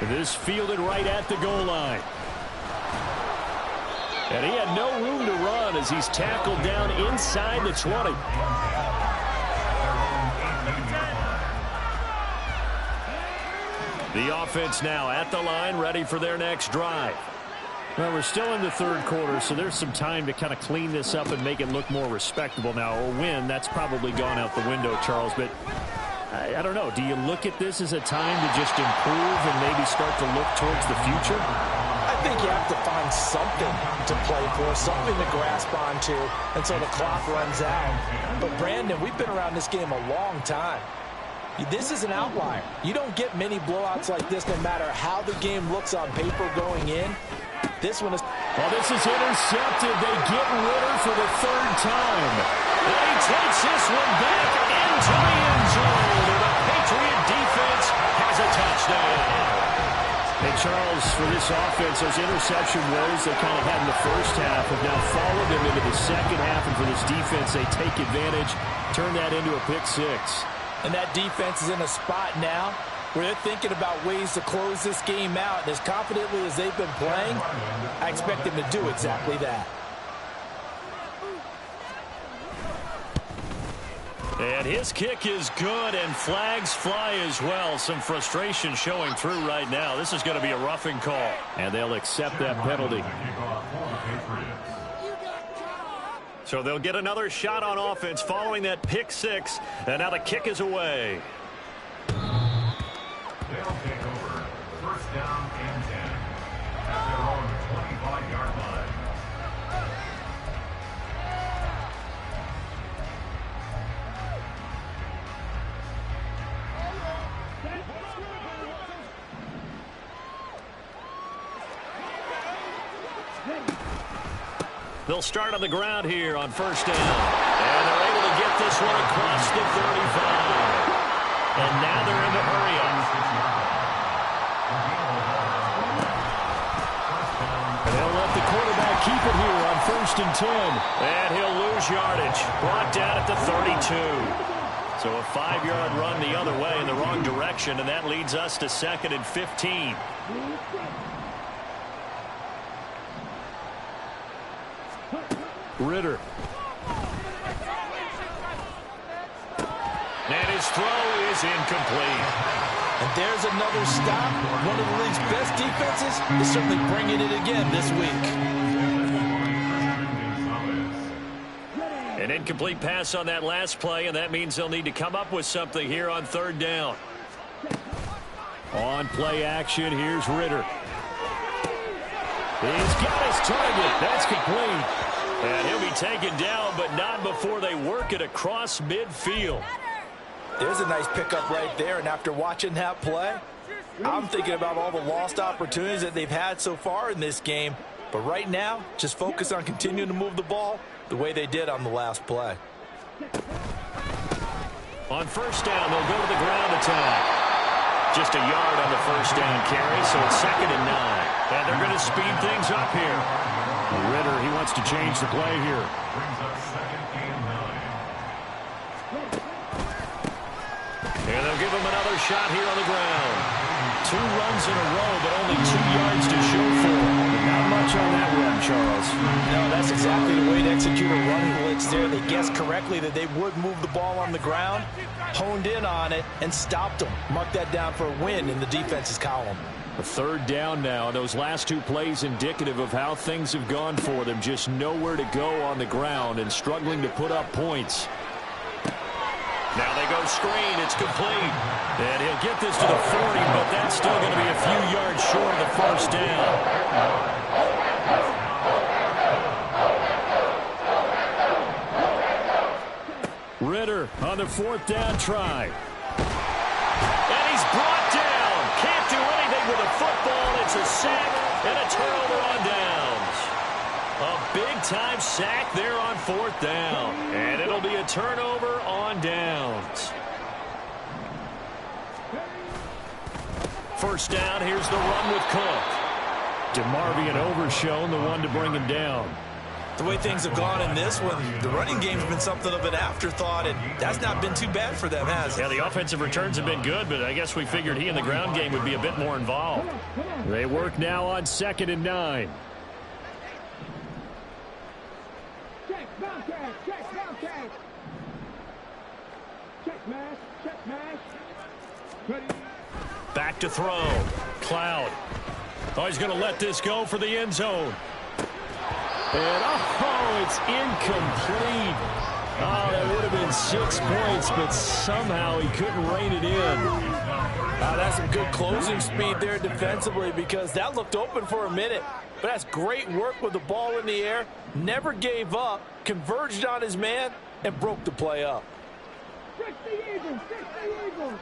This fielded right at the goal line. And he had no room to run as he's tackled down inside the 20. The offense now at the line, ready for their next drive. Well, we're still in the third quarter, so there's some time to kind of clean this up and make it look more respectable. Now, a win, that's probably gone out the window, Charles, but I don't know. Do you look at this as a time to just improve and maybe start to look towards the future? I think you have to find something to play for, something to grasp onto until the clock runs out. But, Brandon, we've been around this game a long time. This is an outlier. You don't get many blowouts like this no matter how the game looks on paper going in. This one is... Well, this is intercepted. They get Ritter for the third time. And he takes this one back into the end zone. And the Patriot defense has a touchdown. And Charles, for this offense, those interception woes they kind of had in the first half have now followed them into the second half. And for this defense, they take advantage, turn that into a pick six. And that defense is in a spot now where they're thinking about ways to close this game out. And as confidently as they've been playing, I expect them to do exactly that. And his kick is good, and flags fly as well. Some frustration showing through right now. This is going to be a roughing call. And they'll accept that penalty. So they'll get another shot on offense following that pick six. And now the kick is away. They'll take over. First down and 10 at their own 25-yard line. They'll start on the ground here on first down. And they're able to get this one across the 35. And now they're in the hurry-up. And they'll let the quarterback keep it here on first and 10. And he'll lose yardage. Brought down at the 32. So a 5-yard run the other way in the wrong direction, and that leads us to 2nd and 15. Ritter. And his throw is incomplete. And there's another stop. One of the league's best defenses is certainly bringing it again this week. An incomplete pass on that last play, and that means they'll need to come up with something here on third down. On play action, here's Ritter. He's got his target. That's complete. And he'll be taken down, but not before they work it across midfield. There's a nice pickup right there, and after watching that play, I'm thinking about all the lost opportunities that they've had so far in this game. But right now, just focus on continuing to move the ball the way they did on the last play. On first down, they'll go to the ground attack. Just a yard on the first down carry, so it's 2nd and 9. And they're going to speed things up here. Ritter, he wants to change the play here. And they'll give him another shot here on the ground. 2 runs in a row, but only 2 yards to show for it. Not much on that run, Charles. No, that's exactly the way to execute a run blitz there. They guessed correctly that they would move the ball on the ground, honed in on it, and stopped them. Mark that down for a win in the defense's column. A third down now. Those last 2 plays indicative of how things have gone for them. Just nowhere to go on the ground and struggling to put up points. Now they go screen. It's complete. And he'll get this to the 40, but that's still going to be a few yards short of the first down. Ritter on the 4th down try. And he's brought down. Can't do anything with a football. It's a sack and a turnover on downs. A big-time sack there on 4th down. And it'll be a turnover on downs. First down, here's the run with Cook. DeMarvion overshown, the one to bring him down. The way things have gone in this one, the running game's been something of an afterthought, and that's not been too bad for them, has it? Yeah, the offensive returns have been good, but I guess we figured he in the ground game would be a bit more involved. They work now on 2nd and 9. Back to throw. Cloud. Oh, he's going to let this go for the end zone. And, oh, it's incomplete. Oh, that would have been 6 points, but somehow he couldn't rein it in. That's some good closing speed there defensively, because that looked open for a minute. But that's great work with the ball in the air. Never gave up, converged on his man, and broke the play up. Fix the Eagles! Fix the Eagles!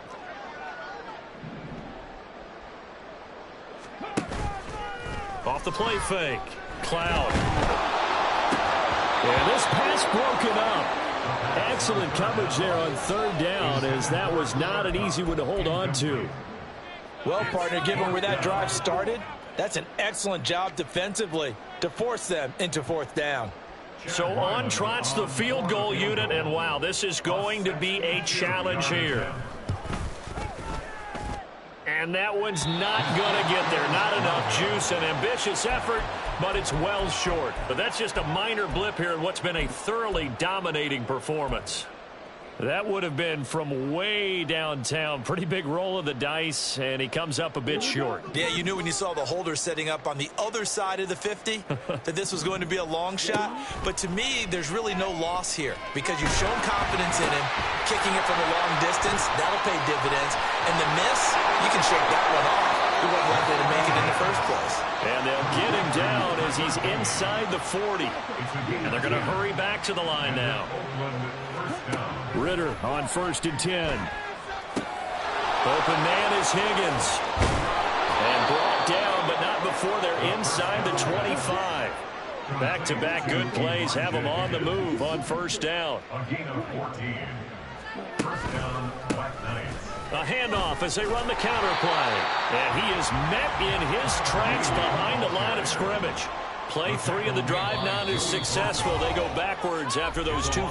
Off the play fake. Cloud. And this pass broken up. Excellent coverage there on 3rd down, as that was not an easy one to hold on to. Well, partner, given where that drive started, that's an excellent job defensively to force them into 4th down. So on trots the field goal unit, and wow, this is going to be a challenge here. And that one's not going to get there. Not enough juice. An ambitious effort, but it's well short. But that's just a minor blip here in what's been a thoroughly dominating performance. That would have been from way downtown. Pretty big roll of the dice, and he comes up a bit short. Yeah, you knew when you saw the holder setting up on the other side of the 50 that this was going to be a long shot. But to me, there's really no loss here because you've shown confidence in him. Kicking it from a long distance, that'll pay dividends. And the miss, you can shake that one off. He wasn't likely to make it in the first place. And they'll get him down as he's inside the 40. And they're going to hurry back to the line now. Ritter on 1st and 10. Open man is Higgins. And brought down, but not before they're inside the 25. Back-to-back good plays have them on the move on 1st down. A gain of 14. 1st down, Black Knights. A handoff as they run the counter play. And he is met in his tracks behind the line of scrimmage. Play 3 of the drive not as successful. They go backwards after those 2.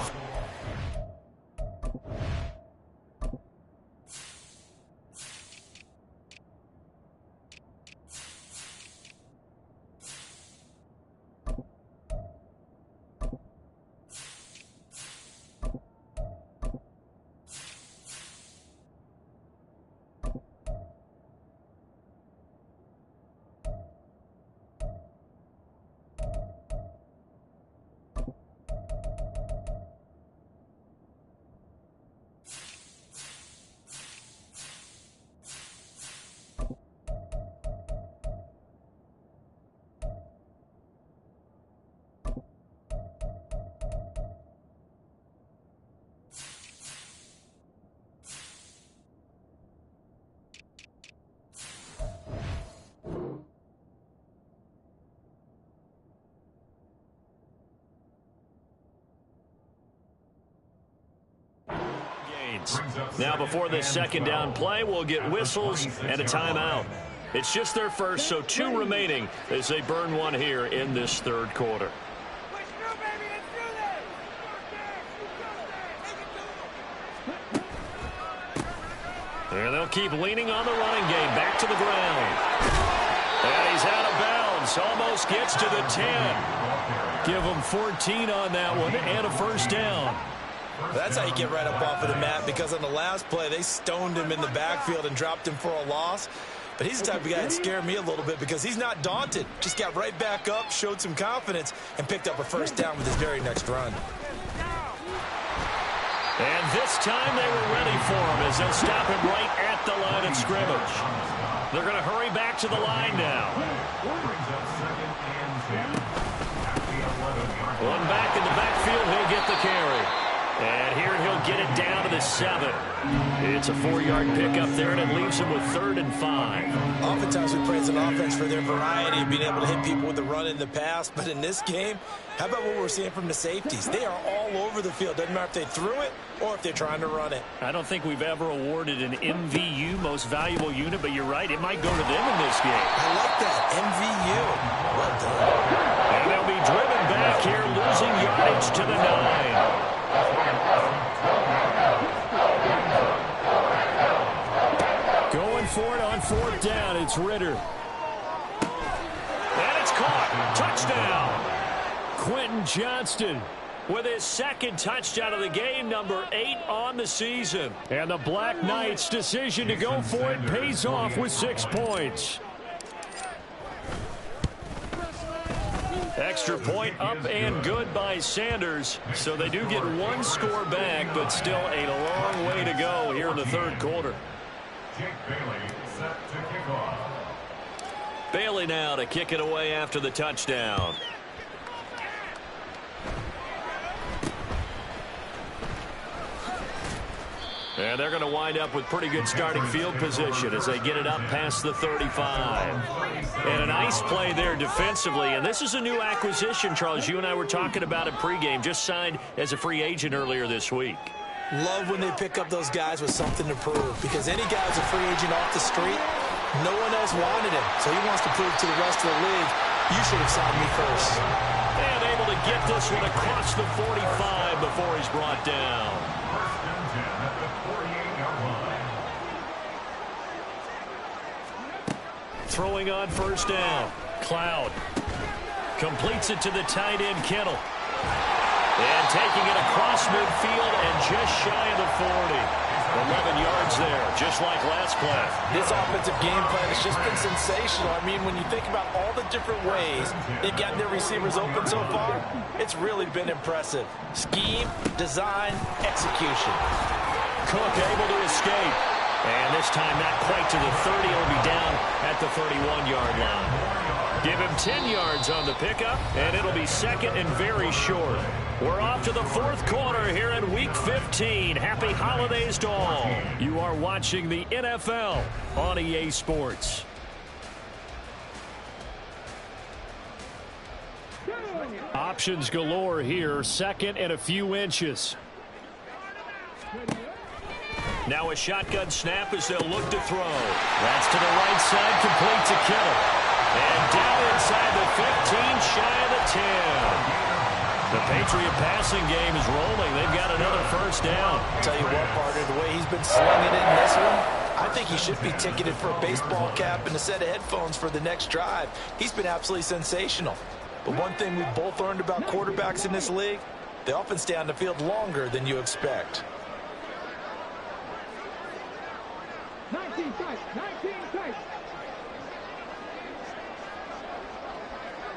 Now before this 2nd down play, we'll get whistles and a timeout. It's just their first, so 2 remaining as they burn one here in this 3rd quarter. And they'll keep leaning on the running game. Back to the ground. And he's out of bounds. Almost gets to the 10. Give him 14 on that one and a 1st down. That's how you get right up off of the mat, because on the last play, they stoned him in the backfield and dropped him for a loss. But he's the type of guy that scared me a little bit because he's not daunted. Just got right back up, showed some confidence, and picked up a 1st down with his very next run. And this time they were ready for him as they'll stop him right at the line of scrimmage. They're going to hurry back to the line now. One back in the backfield, he'll get the carry. And here he'll get it down to the 7. It's a 4-yard pickup there, and it leaves him with 3rd and 5. Oftentimes we praise an offense for their variety of being able to hit people with the run in the pass. But in this game, how about what we're seeing from the safeties? They are all over the field. Doesn't matter if they threw it or if they're trying to run it. I don't think we've ever awarded an MVU, most valuable unit, but you're right, it might go to them in this game. I like that, MVU. Well done. And they'll be driven back here, losing yardage to the 9. Going for it on 4th down, it's Ritter. And it's caught. Touchdown. Quentin Johnston with his 2nd touchdown of the game, number 8 on the season. And the Black Knights' decision to go for it pays off with 6 points. Extra point up and good by Sanders. So they do get 1 score back, but still a long way to go here in the 3rd quarter. Jake Bailey set to kick off. Bailey now to kick it away after the touchdown. And they're going to wind up with pretty good starting field position as they get it up past the 35. And a nice play there defensively. And this is a new acquisition, Charles. You and I were talking about it pregame. Just signed as a free agent earlier this week. Love when they pick up those guys with something to prove, because any guy who's a free agent off the street, no one else wanted him. So he wants to prove to the rest of the league, you should have signed me first. And able to get this one across the 45 before he's brought down. Throwing on 1st down. Cloud completes it to the tight end, Kittle. And taking it across midfield and just shy of the 40. 11 yards there, just like last play. This offensive game plan has just been sensational. I mean, when you think about all the different ways they've gotten their receivers open so far, it's really been impressive. Scheme, design, execution. Cook able to escape. And this time not quite to the 30. He'll be down at the 31-yard line. Give him 10 yards on the pickup, and it'll be second and very short. We're off to the fourth quarter here in Week 15. Happy holidays to all. You are watching the NFL on EA Sports. Options galore here. Second and a few inches. Now a shotgun snap as they'll look to throw. That's to the right side, complete to Kittle. And down inside the 15, shy of the 10. The Patriot passing game is rolling. They've got another first down. I'll tell you what, partner, the way he's been slinging it in this one, I think he should be ticketed for a baseball cap and a set of headphones for the next drive. He's been absolutely sensational. But one thing we've both learned about quarterbacks in this league, they often stay on the field longer than you expect. 19 tight, 19 tight.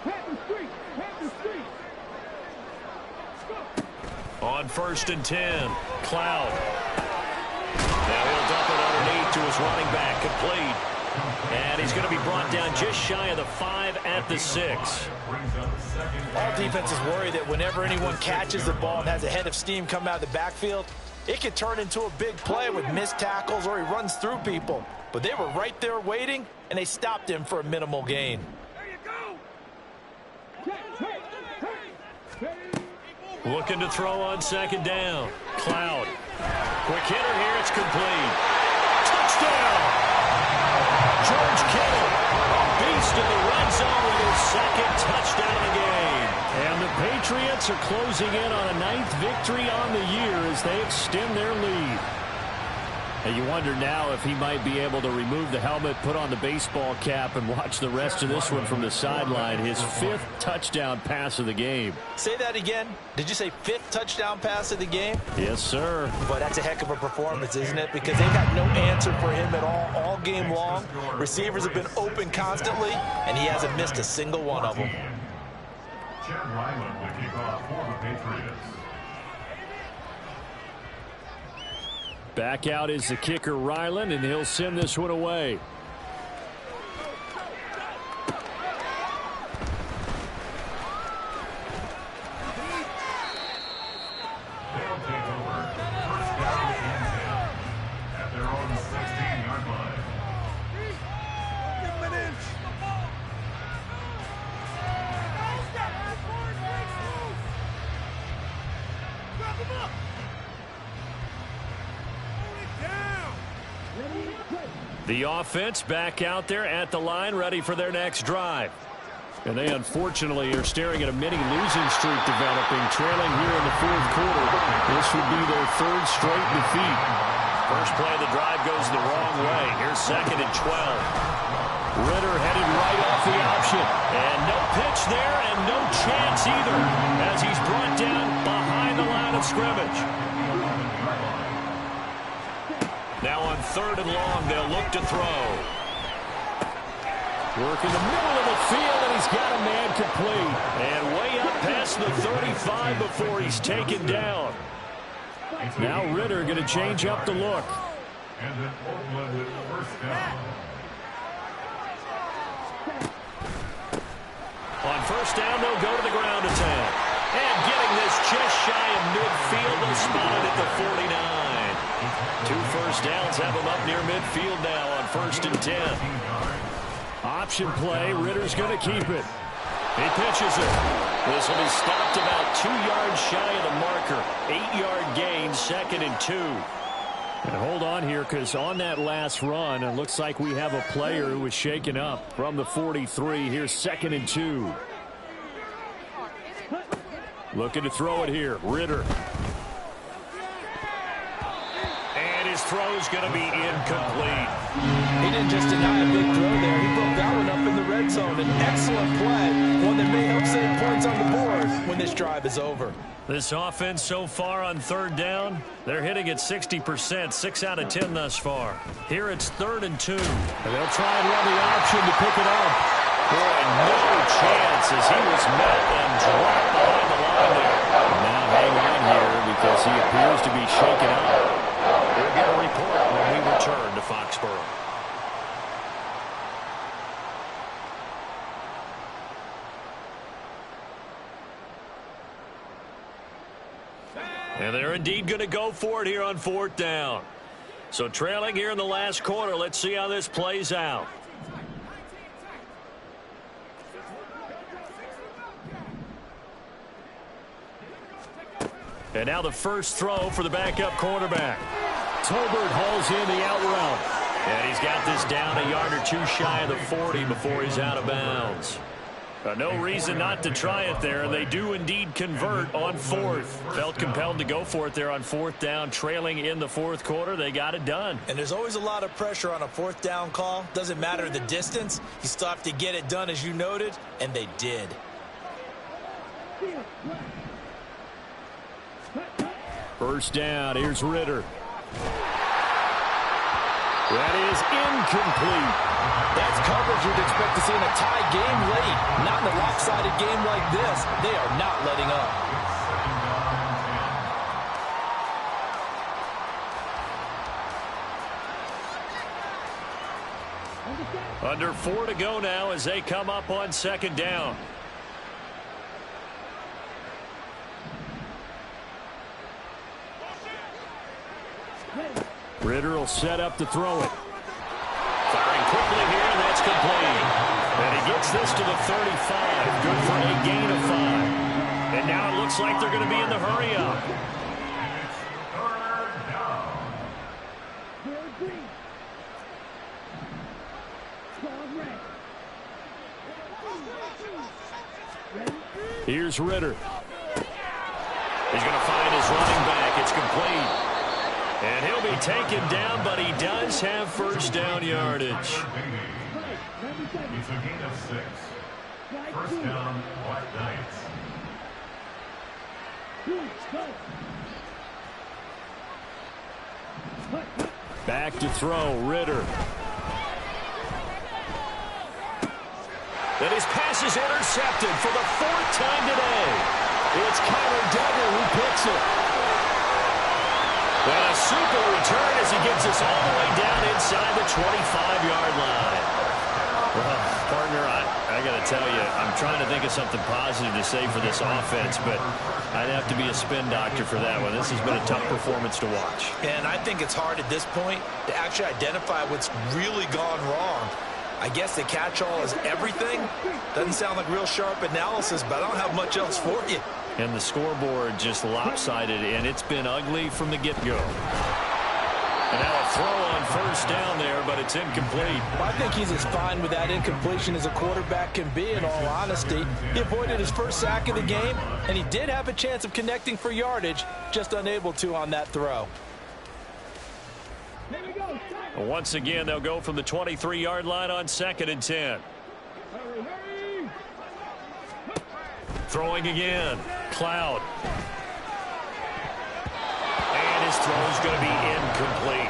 Pat the street, pat the street. On first and 10, Cloud. Now he'll dump it underneath to his running back, complete. And he's going to be brought down just shy of the 5 at the 6. All defenses worry that whenever anyone catches the ball and has a head of steam come out of the backfield, it could turn into a big play with missed tackles or he runs through people. But they were right there waiting, and they stopped him for a minimal gain. Looking to throw on second down. Cloud. Quick hitter here. It's complete. Touchdown! George Kittle, a beast in the red zone with his second touchdown of the game. And the Patriots are closing in on a 9th victory on the year as they extend their lead. And you wonder now if he might be able to remove the helmet, put on the baseball cap, and watch the rest of this one from the sideline. His 5th touchdown pass of the game. Say that again. Did you say 5th touchdown pass of the game? Yes, sir. But that's a heck of a performance, isn't it? Because they've got no answer for him at all game long. Receivers have been open constantly, and he hasn't missed a single one of them. Chad Ryland will kick off for the Patriots. Back out is the kicker, Ryland, and he'll send this one away. They'll take over. First down and 10 at their own 16-yard line. Give him an inch. Drop him up. The offense back out there at the line, ready for their next drive. And they unfortunately are staring at a mini losing streak developing, trailing here in the fourth quarter. This would be their 3rd straight defeat. First play of the drive goes the wrong way. Here's second and 12. Ritter headed right off the option. And no pitch there and no chance either as he's brought down behind the line of scrimmage. Now on 3rd and long, they'll look to throw. Work in the middle of the field, and he's got a man complete. And way up past the 35 before he's taken down. Now Ritter going to change up the look. And then Oakland with first down. On first down, they'll go to the ground attack. And getting this just shy of midfield, they'll spot it at the 49. 2 first downs have him up near midfield now on 1st and 10. Option play, Ritter's going to keep it. He pitches it. This will be stopped about 2 yards shy of the marker. 8-yard gain, 2nd and 2. And hold on here, because on that last run, it looks like we have a player who was shaken up from the 43. Here's 2nd and 2. Looking to throw it here, Ritter. And his throw is going to be incomplete. He didn't just deny a big throw there. He broke that one up in the red zone. An excellent play, one that may help save points on the board when this drive is over. This offense so far on third down, they're hitting at 60%, 6 out of 10 thus far. Here it's 3rd and 2. And they'll try and run the option to pick it up. Boy, no chance as he was met and dropped behind the line there. Now hang on here because he appears to be shaken up. We'll get a report when we return to Foxborough. And they're indeed going to go for it here on 4th down. So trailing here in the last quarter, let's see how this plays out. And now the first throw for the backup quarterback. Tolbert hauls in the out route. And he's got this down a yard or two shy of the 40 before he's out of bounds. No reason not to try it there. They do indeed convert on 4th. Felt compelled to go for it there on 4th down. Trailing in the 4th quarter, they got it done. And there's always a lot of pressure on a 4th down call. Doesn't matter the distance. You still have to get it done, as you noted, and they did. First down, here's Ritter. That is incomplete. That's coverage you'd expect to see in a tie game late. Not in a lopsided game like this. They are not letting up. Under 4 to go now as they come up on 2nd down. Ritter will set up to throw it. Firing quickly here, and that's complete. And he gets this to the 35. Good for a gain of 5. And now it looks like they're going to be in the hurry-up. Here's Ritter. He's going to find his running back. It's complete. And he'll be taken down, but he does have first down yardage. It's a gain of 6. First down, White Knights. Back to throw, Ritter. And his pass is intercepted for the 4th time today. It's Kyler Duggar who picks it. And a super return as he gets us all the way down inside the 25-yard line. Well, partner, I got to tell you, I'm trying to think of something positive to say for this offense, but I'd have to be a spin doctor for that one. This has been a tough performance to watch. And I think it's hard at this point to actually identify what's really gone wrong. I guess the catch-all is everything. Doesn't sound like real sharp analysis, but I don't have much else for you. And the scoreboard just lopsided, and it's been ugly from the get-go. And now a throw on first down there, but it's incomplete. Well, I think he's as fine with that incompletion as a quarterback can be, in all honesty. He avoided his first sack of the game, and he did have a chance of connecting for yardage, just unable to on that throw. Once again, they'll go from the 23-yard line on 2nd and 10. Throwing again. Cloud. And his throw is going to be incomplete.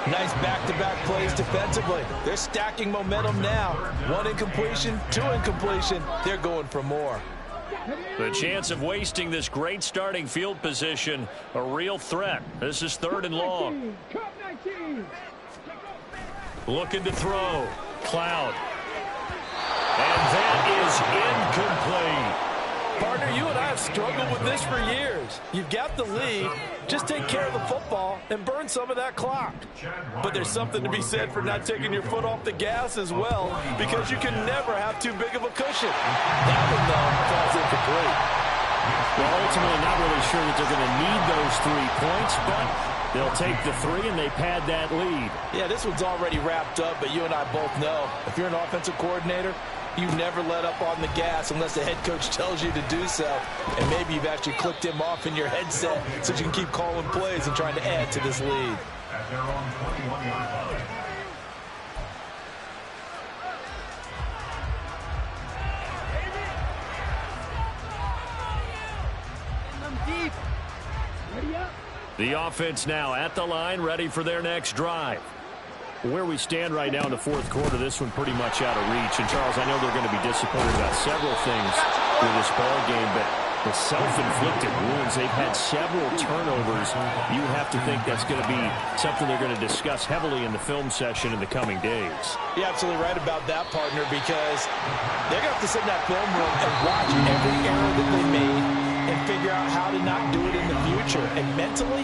Nice back-to-back plays defensively. They're stacking momentum now. 1 incompletion, 2 incompletion. They're going for more. The chance of wasting this great starting field position, a real threat. This is 3rd and long. Looking to throw. Cloud. And that is incomplete. Partner, you and I have struggled with this for years. You've got the lead. Just take care of the football and burn some of that clock. But there's something to be said for not taking your foot off the gas as well, because you can never have too big of a cushion. That one, though, falls incomplete. Well, ultimately not really sure that they're going to need those 3 points, but they'll take the 3 and they pad that lead. Yeah, this one's already wrapped up, but you and I both know if you're an offensive coordinator, You never let up on the gas unless the head coach tells you to do so. And maybe you've actually clicked him off in your headset so you can keep calling plays and trying to add to this lead. At their own 21-yard line. The offense now at the line, ready for their next drive. Where we stand right now in the fourth quarter, this one pretty much out of reach. And, Charles, I know they're going to be disappointed about several things with this ball game, but the self-inflicted wounds, they've had several turnovers. You have to think that's going to be something they're going to discuss heavily in the film session in the coming days. You're absolutely right about that, partner, because they're going to have to sit in that film room and watch every error that they made and figure out how to not do it in the future. And mentally,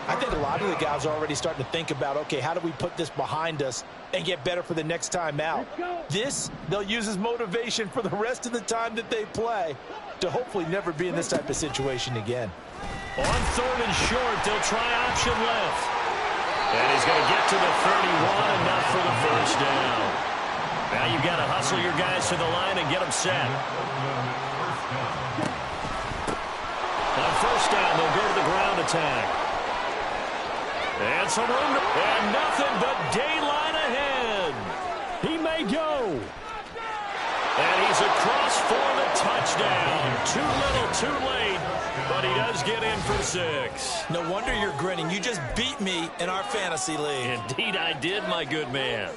I think a lot of the guys are already starting to think about, okay, how do we put this behind us and get better for the next time out? This, they'll use as motivation for the rest of the time that they play to hopefully never be in this type of situation again. On third and short, they'll try option left. And he's going to get to the 31, enough for the first down. Now you've got to hustle your guys to the line and get them set. On first down, they'll go to the ground attack. And some room, and nothing but daylight ahead. He may go. And he's across for the touchdown. Too little, too late, but he does get in for 6. No wonder you're grinning. You just beat me in our fantasy league. Indeed I did, my good man.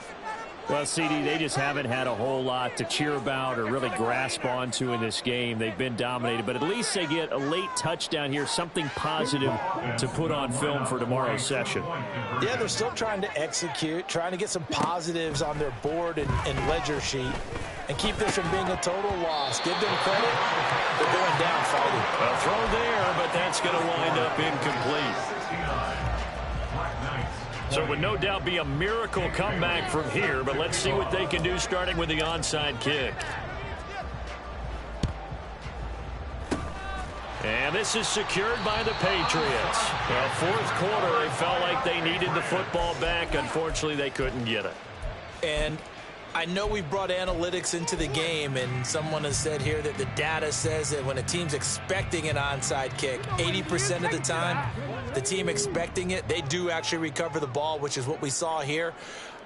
Well, CD, they just haven't had a whole lot to cheer about or really grasp onto in this game. They've been dominated, but at least they get a late touchdown here, something positive to put on film for tomorrow's session. Yeah, they're still trying to execute, trying to get some positives on their board and ledger sheet and keep this from being a total loss. Give them credit. They're going down fighting. A throw there, but that's going to wind up incomplete. So it would no doubt be a miracle comeback from here, but let's see what they can do starting with the onside kick. And this is secured by the Patriots. Well, fourth quarter, they felt like they needed the football back. Unfortunately, they couldn't get it. And I know we brought analytics into the game, and someone has said here that the data says that when a team's expecting an onside kick, 80% of the time, the team expecting it, they do actually recover the ball, which is what we saw here.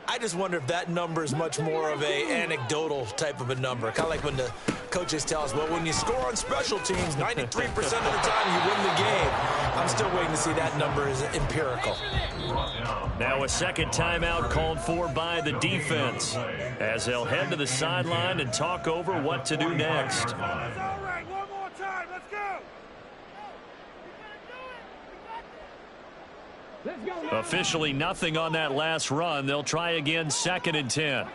I just wonder if that number is much more of a anecdotal type of a number. Kind of like when the coaches tell us, well, when you score on special teams, 93% of the time you win the game. I'm still waiting to see that number is empirical. Now a second timeout called for by the defense as they'll head to the sideline and talk over what to do next. All right, one more time. Let's go. Officially nothing on that last run. They'll try again, 2nd and 10.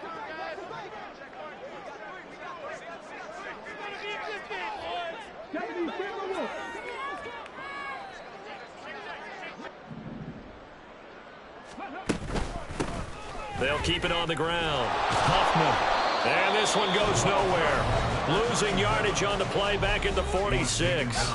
They'll keep it on the ground. Huffman. And this one goes nowhere. Losing yardage on the play back at the 46.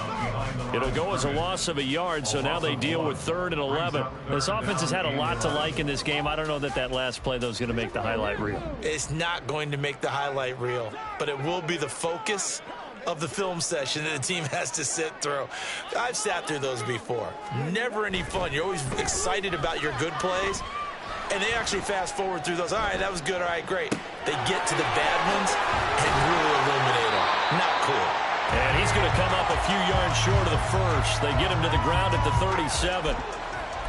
It'll go as a loss of a yard, so now they deal with 3rd and 11. This offense has had a lot to like in this game. I don't know that last play, though, is going to make the highlight reel. It's not going to make the highlight reel, but it will be the focus of the film session that the team has to sit through. I've sat through those before. Never any fun. You're always excited about your good plays, and they actually fast forward through those. All right, that was good. All right, great. They get to the bad ones and really eliminate them. Not cool. And he's going to come up a few yards short of the first. They get him to the ground at the 37.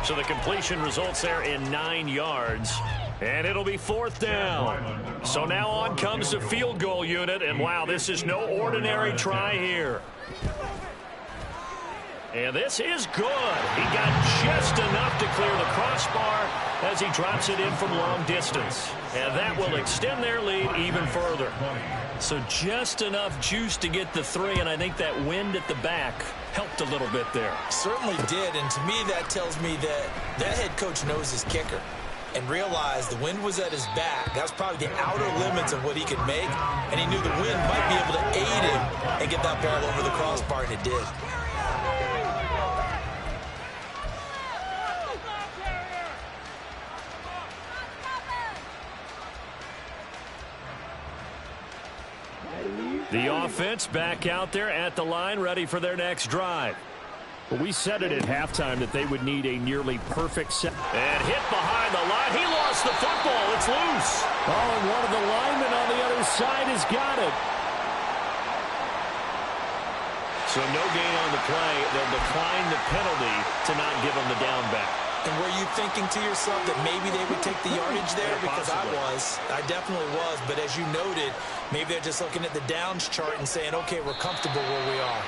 So the completion results there in 9 yards. And it'll be 4th down. So now on comes the field goal unit. And, wow, this is no ordinary try here. And this is good. He got just enough to clear the crossbar as he drops it in from long distance. And that will extend their lead even further. So just enough juice to get the 3, and I think that wind at the back helped a little bit there. Certainly did, and to me that tells me that that head coach knows his kicker and realized the wind was at his back. That's probably the outer limits of what he could make, and he knew the wind might be able to aid him and get that ball over the crossbar, and it did. The offense back out there at the line, ready for their next drive. Well, we said it at halftime that they would need a nearly perfect set. And hit behind the line. He lost the football. It's loose. Oh, and one of the linemen on the other side has got it. So no gain on the play. They'll decline the penalty to not give them the down back. And were you thinking to yourself that maybe they would take the yardage there? Yeah, because possibly. I definitely was. But as you noted, maybe they're just looking at the downs chart and saying, okay, we're comfortable where we are.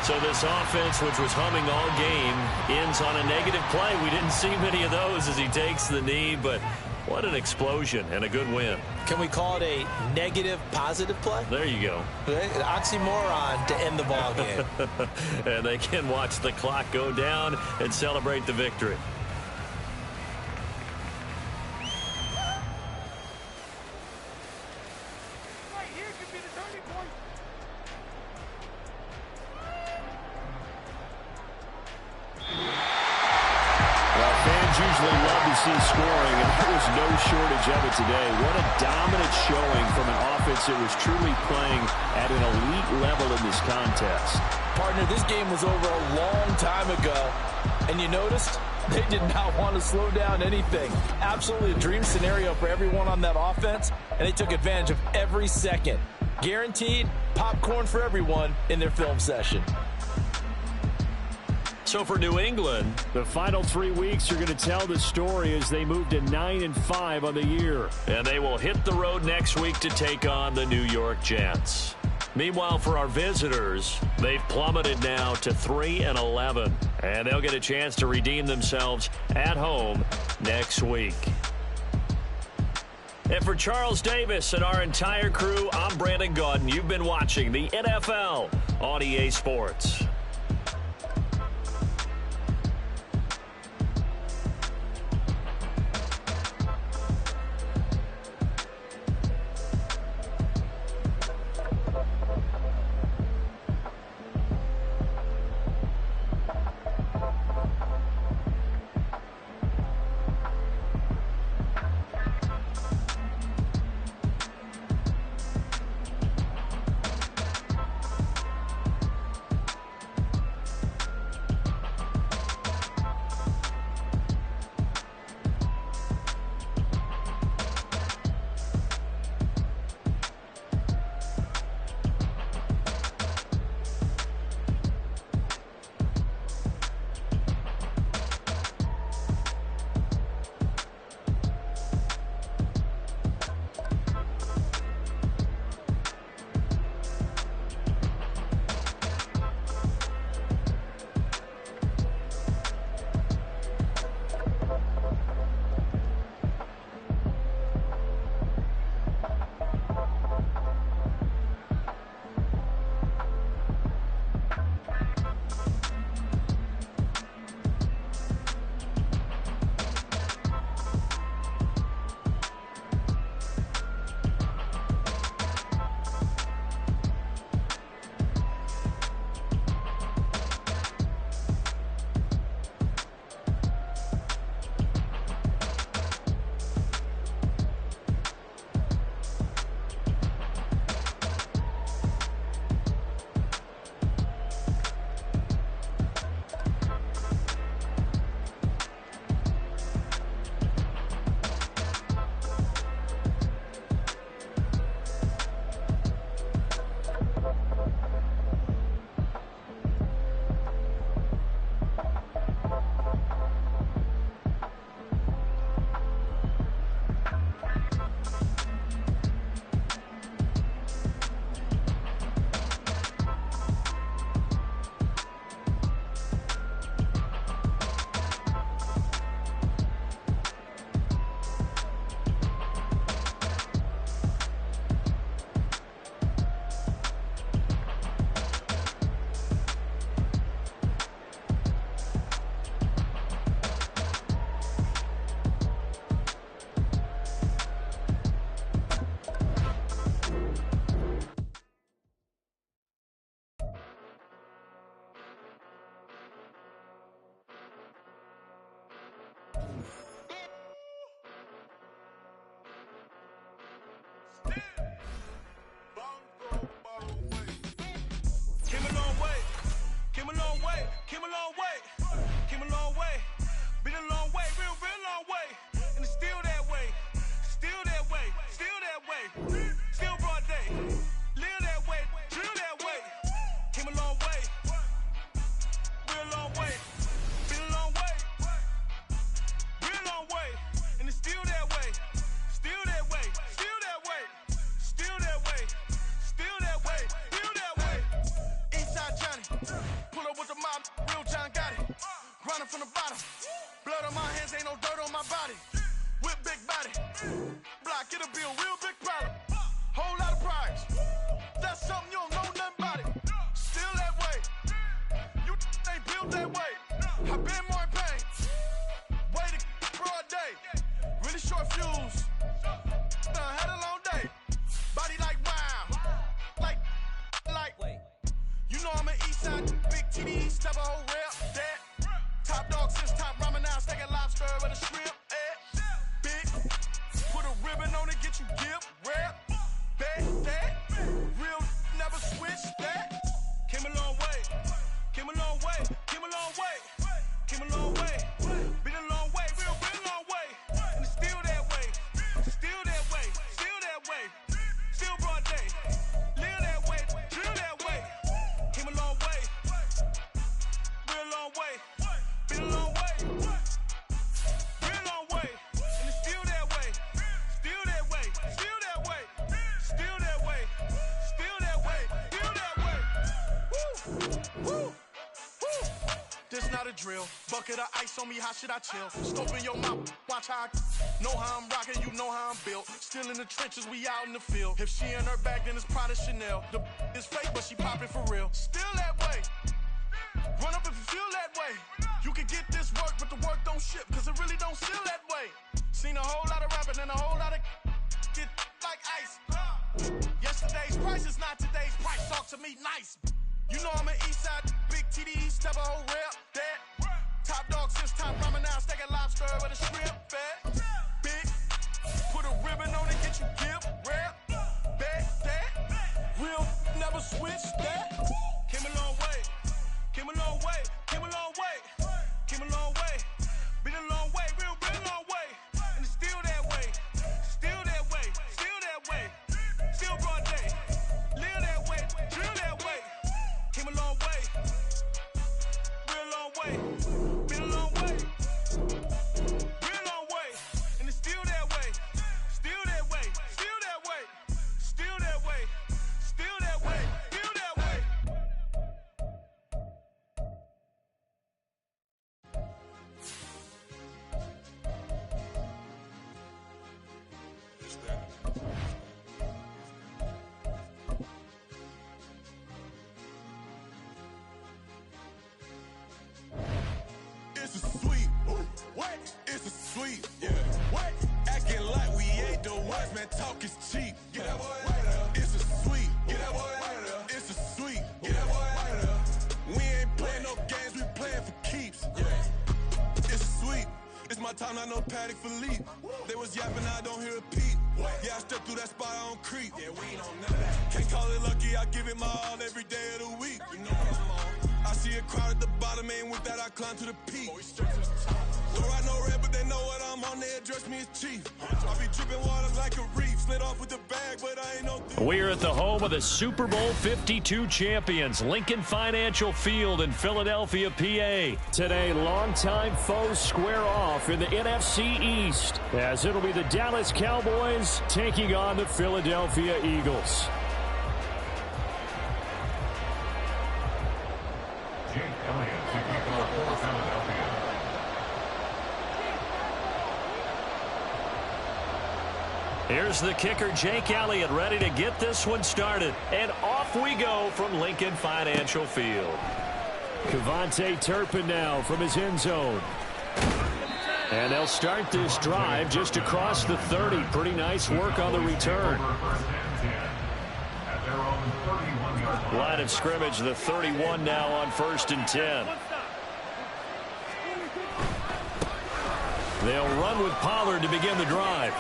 So this offense, which was humming all game, ends on a negative play. We didn't see many of those as he takes the knee, but what an explosion and a good win. Can we call it a negative positive play? There you go. Right? An oxymoron to end the ball game. And they can watch the clock go down and celebrate the victory. Right here could be the turning point. Well, fans usually love to see scoring, and there was no shortage of it today. What a dominant showing from an offense that was truly playing at an elite level in this contest. Partner, this game was over a long time ago, and you noticed they did not want to slow down anything. Absolutely a dream scenario for everyone on that offense, and they took advantage of every second. Guaranteed popcorn for everyone in their film session. So for New England, the final 3 weeks are going to tell the story as they move to 9-5 on the year. And they will hit the road next week to take on the New York Jets. Meanwhile, for our visitors, they've plummeted now to 3-11. And they'll get a chance to redeem themselves at home next week. And for Charles Davis and our entire crew, I'm Brandon Gaudin. You've been watching the NFL on EA Sports. long way, came a long way, came a long way. Been a long way, real long way. And it's still that way, still that way, still that way. Still broad day, live that way, drill that way. Came a long way, real long way. Been a long way, real long way. And it's still that way, still that way, still that way, still that way, still that way, still that way. Eastside Johnny, pull up with the mob, real John got it. Grinding from the bottom, blood on my hands, ain't no dirt on my body. With big body, block, it'll be a real big problem. Whole lot of prize, that's something you don't know nothing about it. Still that way, you ain't built that way. I been more in pain, way to broad day. Really short fuse, had a long day. Body like wow, like. You know I'm an Eastside, big TD, step a whole rep, that. Top dog since top ramen now, steak and lobster with a shrimp, big, put a ribbon on it, get you give, rap, bet, that. Real, never switch, that. Came a long way, came a long way, came a long way, came a long way. Been a long way, real long way. And it's still that way, still that way, still that way. Still broad day, live that way, drill that way. Came a long way, real long way. Been a long way, real long way. And it's still that way, still that way, still that way, still that way, still that way, still that way. Woo, woo, woo. This not a drill. Bucket of ice on me, how should I chill? Scope in your mouth, watch how I know how I'm rocking, you know how I'm built. Still in the trenches, we out in the field. If she in her bag, then it's Prada Chanel. The is fake, but she popping for real. Still that way. Run up if you feel that way. You can get this work, but the work don't ship, cause it really don't feel that way. Seen a whole lot of rapping and a whole lot of get like ice. Yesterday's price is not today's price. Talk to me nice. You know I'm an Eastside, big TD, step a whole rep, that. Top dog since top ramen now, steak and lobster with a shrimp, fat. Big, put a ribbon on it, get you give, rap, bet, that. Real, never switch, that. Came a long way, came a long way, came a long way, came a long way. Been a long way, real long way. And it's still that way, still that way, still that way. Still broad day, live that way, drill that way. Came a long way, real long way. Been a long way, real long way. And it's still that way, still that way, still that way, still that way, still that way, still that way. It's a sweet. What? It's a sweet. Yeah. What? Acting like we ain't the ones, man. Talk is cheap. Get that boy out of there. It's a sweet. Get that boy out of there. It's a sweet. Get that boy out of there. We ain't playing no games. We playing for keeps. Yeah. It's sweet. It's my time, not no paddock for leap. They was yapping, I don't hear a peep. Yeah, I step through that spot, I don't creep. Yeah, we ain't on none of that. Can't call it lucky, I give it my all every day of the week. You know what I'm on. I see a crowd at the bottom, and with that I climb to the peak. Throw out no red, but they know what I'm on. They address me as chief. I be dripping water like a reef. Slid off with the bag, but I ain't no thief. We're at the home of the Super Bowl 52 champions, Lincoln Financial Field in Philadelphia, PA. Today, longtime foes square off in the NFC East, as it'll be the Dallas Cowboys taking on the Philadelphia Eagles. Jake Elliott to kick off for Philadelphia. Here's the kicker, Jake Elliott, ready to get this one started. And off we go from Lincoln Financial Field. Kevontae Turpin now from his end zone. And they'll start this drive just across the 30. Pretty nice work on the return. Line of scrimmage, the 31 now on 1st and 10. They'll run with Pollard to begin the drive.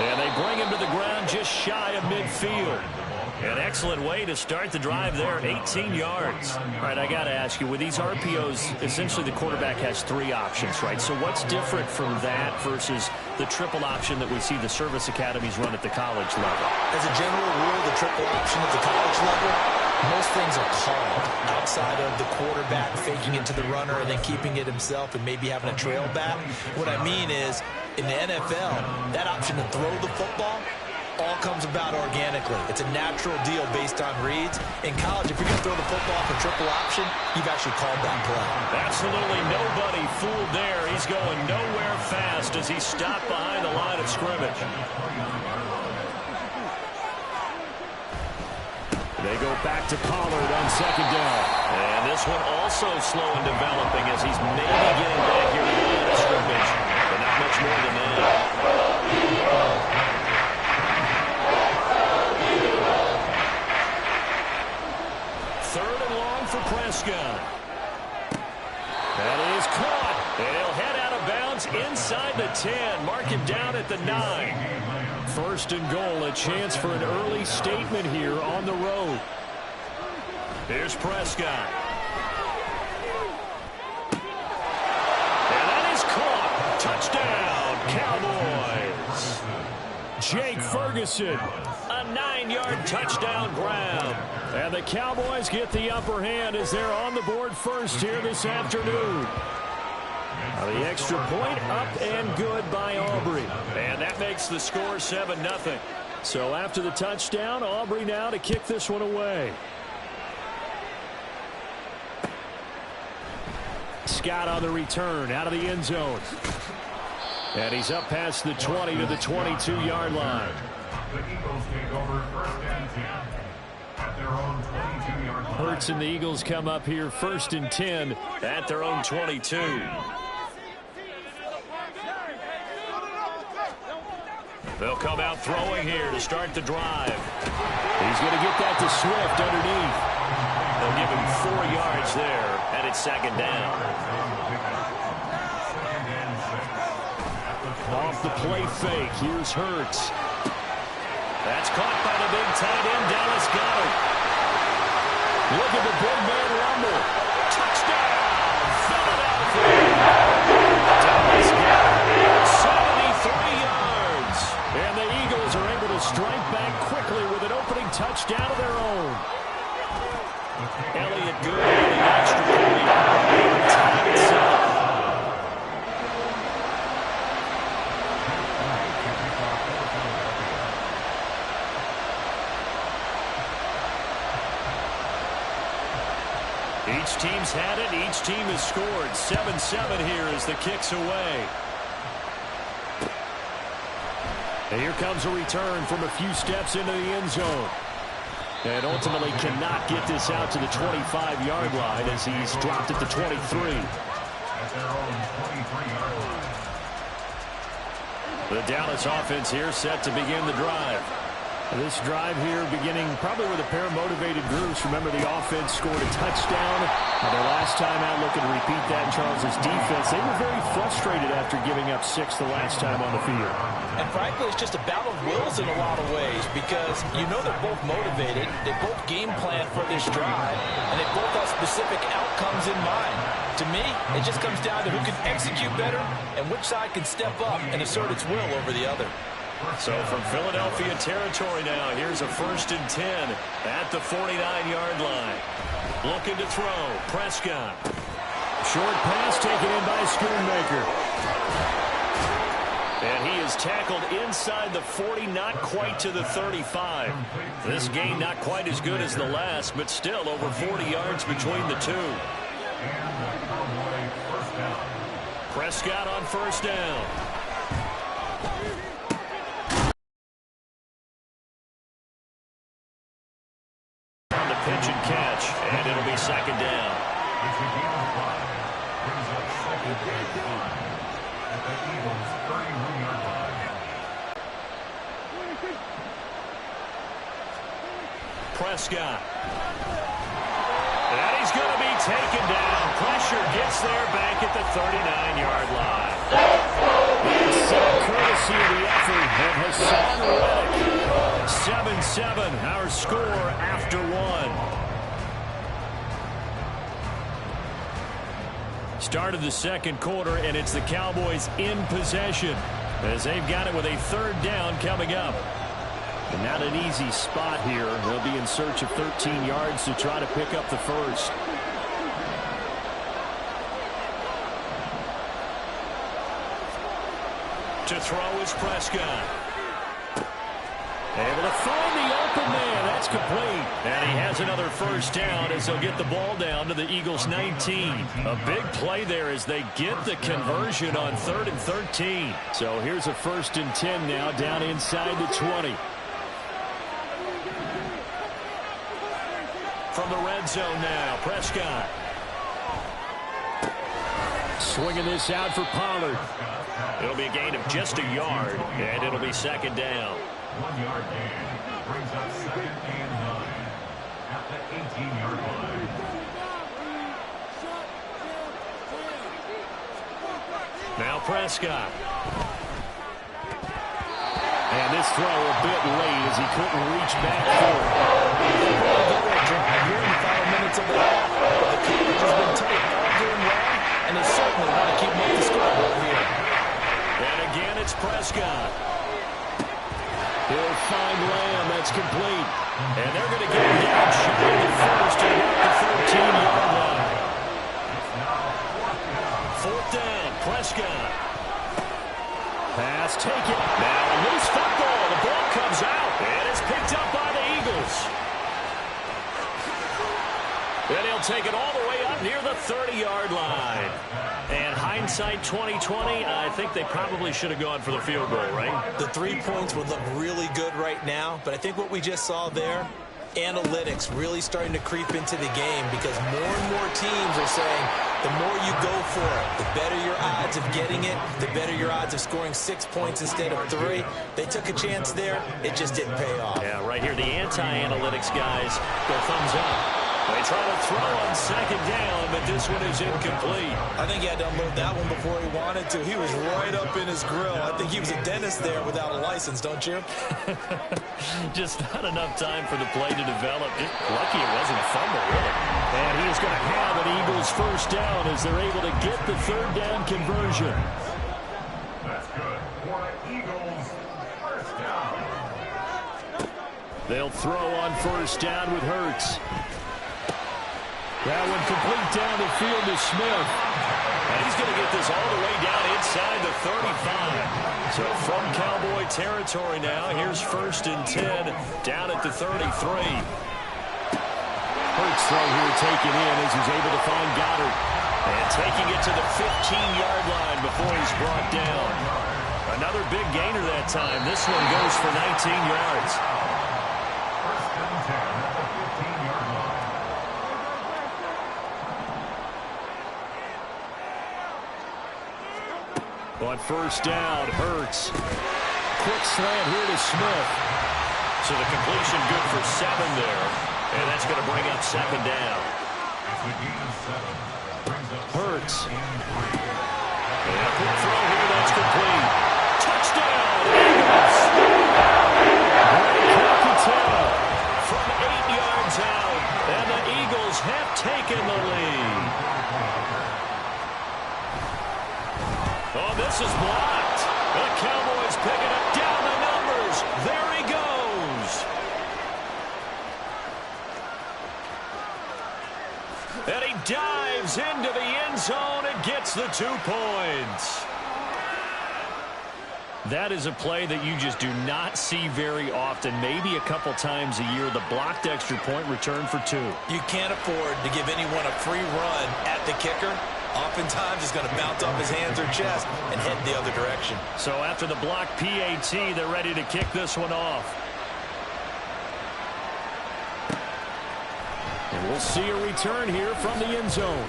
And they bring him to the ground just shy of midfield. An excellent way to start the drive there, 18 yards. All right, I got to ask you, with these RPOs, essentially the quarterback has 3 options, right? So what's different from that versus the triple option that we see the service academies run at the college level? As a general rule, the triple option at the college level, most things are called outside of the quarterback faking it to the runner and then keeping it himself and maybe having a trail back. What I mean is, in the NFL, that option to throw the football all comes about organically. It's a natural deal based on reads. In college, if you're going to throw the football for triple option, you've actually called that play. Absolutely nobody fooled there. He's going nowhere fast as he stopped behind the line of scrimmage. They go back to Pollard on second down. And this one also slow in developing as he's maybe getting back here to the line of scrimmage, but not much more than that. Prescott. That is caught. And he'll head out of bounds inside the 10. Mark him down at the 9. First and goal, a chance for an early statement here on the road. Here's Prescott. And that is caught. Touchdown, Cowboys. Jake Ferguson. A 9-yard touchdown grab. And the Cowboys get the upper hand as they're on the board first here this afternoon. Now the extra point up and good by Aubrey. And that makes the score 7-0. So after the touchdown, Aubrey now to kick this one away. Scott on the return out of the end zone. And he's up past the 20 to the 22-yard line. The Eagles take over first and 10 at their own 22-yard line. Hurts and the Eagles come up here first and 10 at their own 22. They'll come out throwing here to start the drive. He's going to get that to Swift underneath. They'll give him 4 yards there, and it's second down. Off the play fake, here's Hurts. That's caught by the big tight end, Dallas Goedert. Look at the big man rumble. Touchdown, Philadelphia. Dallas Goedert, 73 yards. And the Eagles are able to strike back quickly with an opening touchdown of their own. Elliott good with the extra point. Time itself. Each team's had it. Each team has scored. 7-7 here as the kick's away. And here comes a return from a few steps into the end zone. And ultimately cannot get this out to the 25-yard line as he's dropped at the 23. At their own 23-yard line. The Dallas offense here set to begin the drive. This drive here beginning probably with a pair of motivated groups. Remember, the offense scored a touchdown. Their last time out looking to repeat that in Charles's defense. They were very frustrated after giving up 6 the last time on the field. And frankly, it's just a battle of wills in a lot of ways because you know they're both motivated. They both game plan for this drive, and they both have specific outcomes in mind. To me, it just comes down to who can execute better and which side can step up and assert its will over the other. So from Philadelphia territory now, here's a first and 10 at the 49-yard line. Looking to throw, Prescott. Short pass taken in by Schoonmaker. And he is tackled inside the 40, not quite to the 35. This gain not quite as good as the last, but still over 40 yards between the two. Prescott on first down. Pitch and catch, and it'll be second down. Prescott. And he's going to be taken down. Pressure gets there back at the 39-yard line. It's courtesy of the effort of Hassan Reddick. 7-7, our score after one. Start of the second quarter, and it's the Cowboys in possession as they've got it with a third down coming up. And not an easy spot here. They'll be in search of 13 yards to try to pick up the first. To throw is Prescott. Able to find the open man. That's complete. And he has another first down as they'll get the ball down to the Eagles' 19. A big play there as they get the conversion on 3rd and 13. So here's a 1st and 10 now down inside the 20. From the red zone now, Prescott. Swinging this out for Pollard. It'll be a gain of just a yard, and it'll be 2nd down. 1 yard gain brings up 2nd and 9 at the 18-yard line. Now Prescott. And this throw a bit late as he couldn't reach back for it. Here in the final minutes of the half, the coverage has been tight all game long, and they certainly want to keep them up the scoreboard here. And again, it's Prescott. He'll find Lamb. That's complete. And they're going to get him down shy of the first and at the 13-yard line. 4th down, Prescott. Pass taken. Now a loose football. The ball comes out, and it's picked up by the Eagles. And he'll take it all the way up near the 30-yard line. And hindsight 2020, I think they probably should have gone for the field goal, right? The 3 points would look really good right now, but I think what we just saw there, analytics really starting to creep into the game because more and more teams are saying the more you go for it, the better your odds of getting it, the better your odds of scoring 6 points instead of 3. They took a chance there. It just didn't pay off. Yeah, right here, the anti-analytics guys go thumbs up. They try to throw on 2nd down, but this one is incomplete. I think he had to unload that one before he wanted to. He was right up in his grill. I think he was a dentist there without a license, don't you? Just not enough time for the play to develop. Just lucky it wasn't a fumble, really. And he's going to have an Eagles first down as they're able to get the 3rd down conversion. That's good for the Eagles. First down. They'll throw on 1st down with Hurts. That one complete down the field to Smith. And he's going to get this all the way down inside the 35. So from Cowboy territory now, here's 1st and 10 down at the 33. Hurts throw here taken in as he's able to find Goddard. And taking it to the 15-yard line before he's brought down. Another big gainer that time. This one goes for 19 yards. 1st and 10 at the 15-yard line. On 1st down, Hurts. Quick slant here to Smith. So the completion good for 7 there. And that's going to bring up 2nd down. Hurts. And a quick throw here, that's complete. Touchdown, Eagles! From 8 yards out. And the Eagles have taken the lead. Oh, this is blocked. The Cowboys picking up down the numbers. There he goes. And he dives into the end zone and gets the 2 points. That is a play that you just do not see very often. Maybe a couple times a year, the blocked extra point return for 2. You can't afford to give anyone a free run at the kicker. Oftentimes, he's going to bounce off his hands or chest and head the other direction. So after the block PAT, they're ready to kick this one off. And we'll see a return here from the end zone.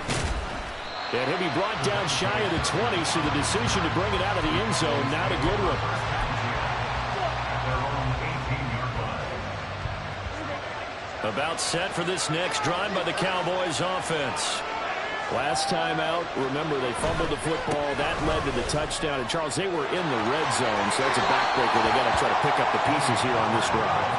And he'll be brought down shy of the 20, so the decision to bring it out of the end zone, not a good one. About set for this next drive by the Cowboys offense. Last time out, remember, they fumbled the football. That led to the touchdown. And, Charles, they were in the red zone, so that's a backbreaker. They got to try to pick up the pieces here on this drive.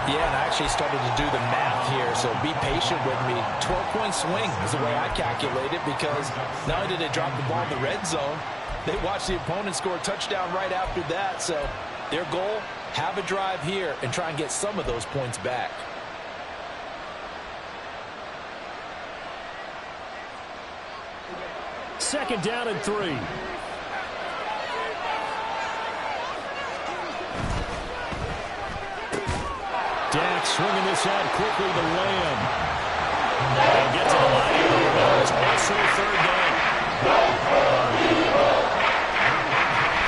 Yeah, and I actually started to do the math here, so be patient with me. 12-point swing is the way I calculate it, because not only did they drop the ball in the red zone, they watched the opponent score a touchdown right after that. So their goal, have a drive here and try and get some of those points back. Second down and 3. Dak swinging this out quickly to Lamb. And get to the line. It's also third down.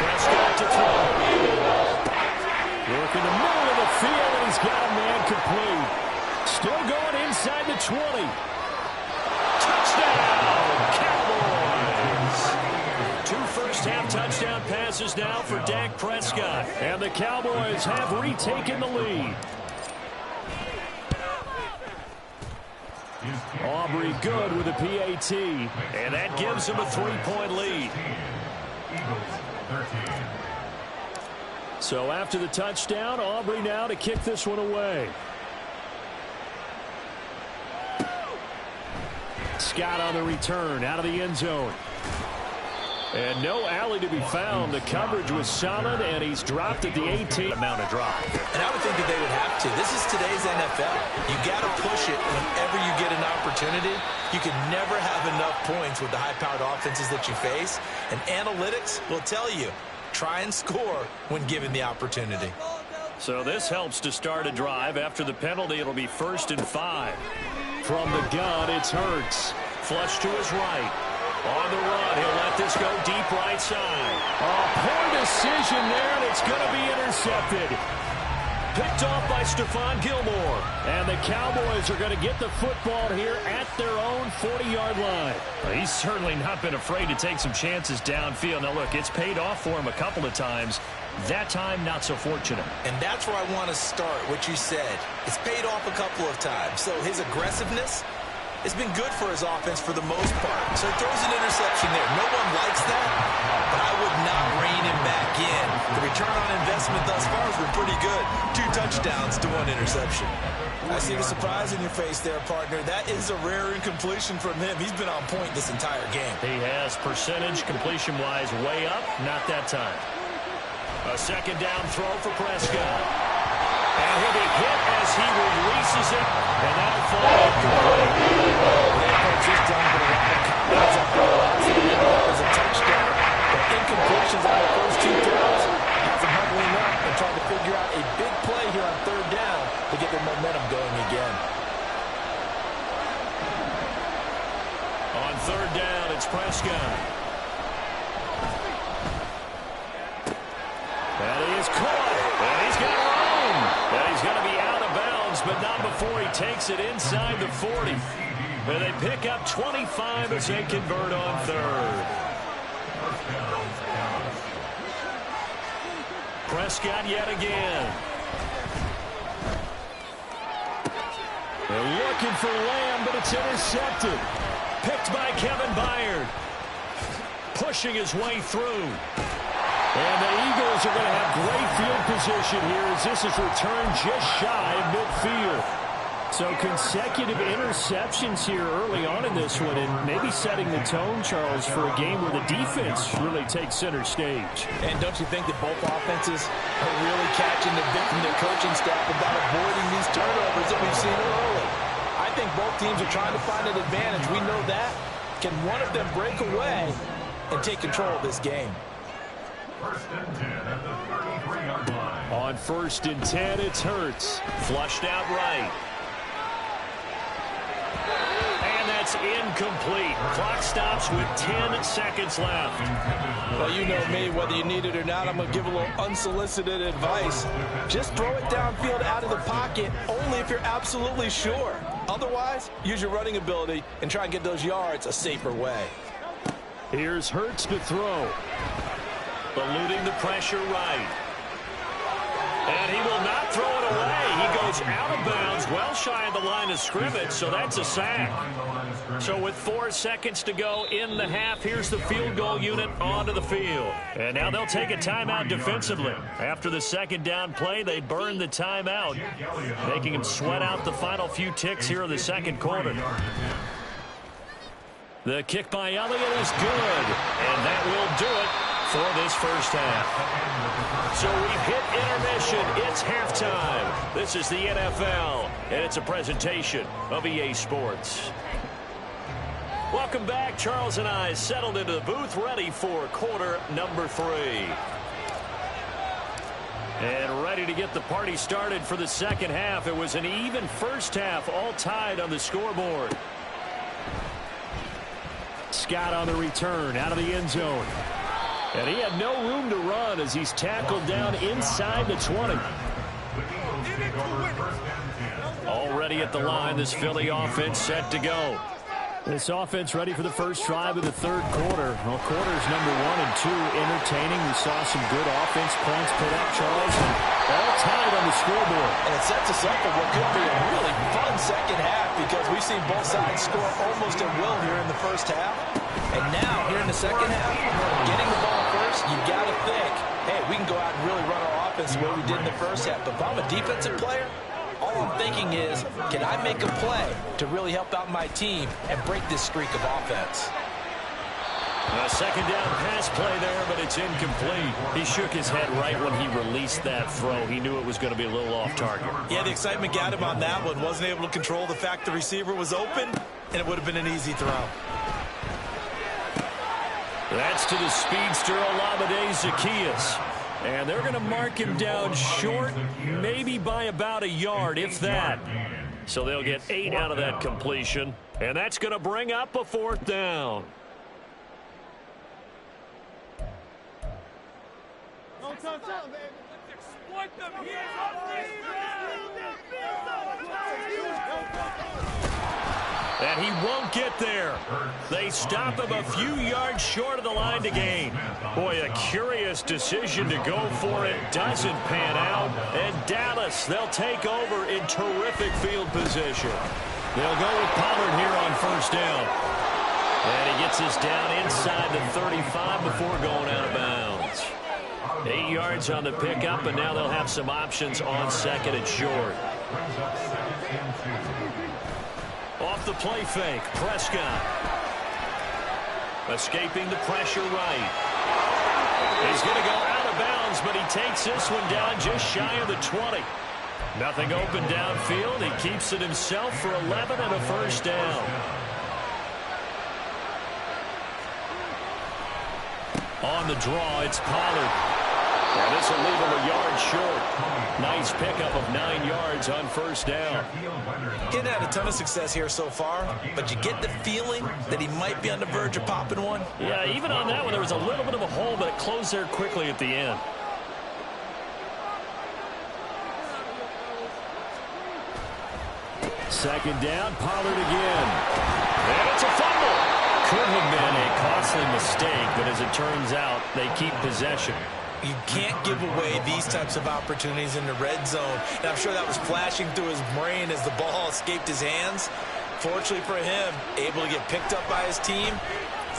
Prescott to throw. Working the middle of the field, and he's got a man complete. Still going inside the 20. Touchdown! Two first-half touchdown passes now for Dak Prescott. And the Cowboys have retaken the lead. Aubrey good with a PAT. And that gives him a 3-point lead. So after the touchdown, Aubrey now to kick this one away. Scott on the return out of the end zone. And no alley to be found. The coverage was solid, and he's dropped at the 18. Amount of drop. And I would think that they would have to. This is today's NFL. You got to push it whenever you get an opportunity. You can never have enough points with the high-powered offenses that you face. And analytics will tell you, try and score when given the opportunity. So this helps to start a drive. After the penalty, it'll be 1st and 5. From the gun, it's Hurts. Flush to his right. On the run, he'll let this go deep right side. Poor decision there, and it's going to be intercepted. Picked off by Stephon Gilmore. And the Cowboys are going to get the football here at their own 40-yard line. Well, he's certainly not been afraid to take some chances downfield. Now, look, it's paid off for him a couple of times. That time, not so fortunate. And that's where I want to start, what you said. It's paid off a couple of times. So his aggressiveness has been good for his offense for the most part. So he throws an interception there. No one likes that, but I would not rein him back in. The return on investment thus far has been pretty good. 2 touchdowns to 1 interception. I see the surprise in your face there, partner. That is a rare incompletion from him. He's been on point this entire game. He has percentage completion-wise way up. Not that time. A second down throw for Prescott. And he'll be hit as he releases it, and that'll fall incomplete. Just done with a lot of confidence after the last one as a touchdown. But incompletions on the first 2 throws has him huddling up and trying to figure out a big play here on 3rd down to get their momentum going again. On 3rd down, it's Prescott. And he is caught. And he's got room. And he's going to be out of bounds, but not before he takes it inside the 40. And they pick up 25 as they convert on 3rd. Prescott yet again. They're looking for Lamb, but it's intercepted. Picked by Kevin Byard. Pushing his way through. And the Eagles are going to have great field position here as this is returned just shy of midfield. So consecutive interceptions here early on in this one, and maybe setting the tone, Charles, for a game where the defense really takes center stage. And don't you think that both offenses are really catching the bit from their coaching staff about avoiding these turnovers that we've seen early? I think both teams are trying to find an advantage. We know that. Can one of them break away and take control of this game? 1st and 10 at the 33-yard line. On 1st and 10, it's Hurts. Flushed out right. And that's incomplete. Clock stops with 10 seconds left. Well, you know me, whether you need it or not, I'm going to give a little unsolicited advice. Just throw it downfield out of the pocket, only if you're absolutely sure. Otherwise, use your running ability and try and get those yards a safer way. Here's Hurts to throw. Eluding the pressure right. And he will not throw it away. He goes out of bounds, well shy of the line of scrimmage, so that's a sack. So with 4 seconds to go in the half, here's the field goal unit onto the field. And now they'll take a timeout defensively. After the second down play, they burn the timeout, making him sweat out the final few ticks here in the second quarter. The kick by Elliott is good, and that will do it for this first half. So we've hit intermission. It's halftime. This is the NFL, and it's a presentation of EA Sports. Welcome back. Charles and I settled into the booth, ready for quarter number 3. And ready to get the party started for the second half. It was an even first half, all tied on the scoreboard. Scott on the return, out of the end zone. And he had no room to run as he's tackled down inside the 20. Already at the line, this Philly offense set to go. This offense ready for the first drive of the third quarter. Well, quarters number 1 and 2 entertaining. We saw some good offense points put up, Charles, and all tied on the scoreboard. And it sets us up for what could be a really fun second half because we've seen both sides score almost at will here in the first half. And now, here in the second half, getting the ball first, you got to think, hey, we can go out and really run our offense the way we did in the first half. But if I'm a defensive player, all I'm thinking is, can I make a play to really help out my team and break this streak of offense? A second down pass play there, but it's incomplete. He shook his head right when he released that throw. He knew it was going to be a little off target. Yeah, the excitement got him on that one. Wasn't able to control the fact the receiver was open, and it would have been an easy throw. That's to the speedster, Olamide Zaccheaus. And they're going to mark him down short, maybe by about a yard, if that. So they'll get 8 out of that completion. And that's going to bring up a 4th down. Exploit them here. And he won't get there. They stop him a few yards short of the line to gain. Boy, a curious decision to go for it. Doesn't pan out. And Dallas, they'll take over in terrific field position. They'll go with Pollard here on first down. And he gets us down inside the 35 before going out of bounds. 8 yards on the pickup, and now they'll have some options on second and short. Off the play fake, Prescott. Escaping the pressure right. He's going to go out of bounds, but he takes this one down just shy of the 20. Nothing open downfield. He keeps it himself for 11 and a first down. On the draw, it's Pollard. And this will leave him a yard short. Nice pickup of 9 yards on first down. He hasn't had a ton of success here so far, but you get the feeling that he might be on the verge of popping one. Yeah, even on that one, there was a little bit of a hole, but it closed there quickly at the end. Second down, Pollard again. And it's a fumble. Could have been a costly mistake, but as it turns out, they keep possession. You can't give away these types of opportunities in the red zone. And I'm sure that was flashing through his brain as the ball escaped his hands. Fortunately for him, able to get picked up by his team,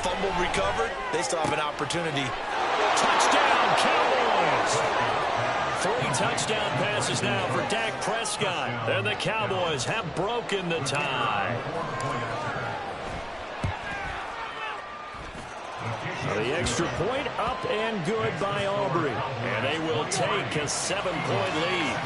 fumble recovered. They still have an opportunity. Touchdown, Cowboys! 3 touchdown passes now for Dak Prescott. And the Cowboys have broken the tie. The extra point up and good by Aubrey. And they will take a 7-point lead.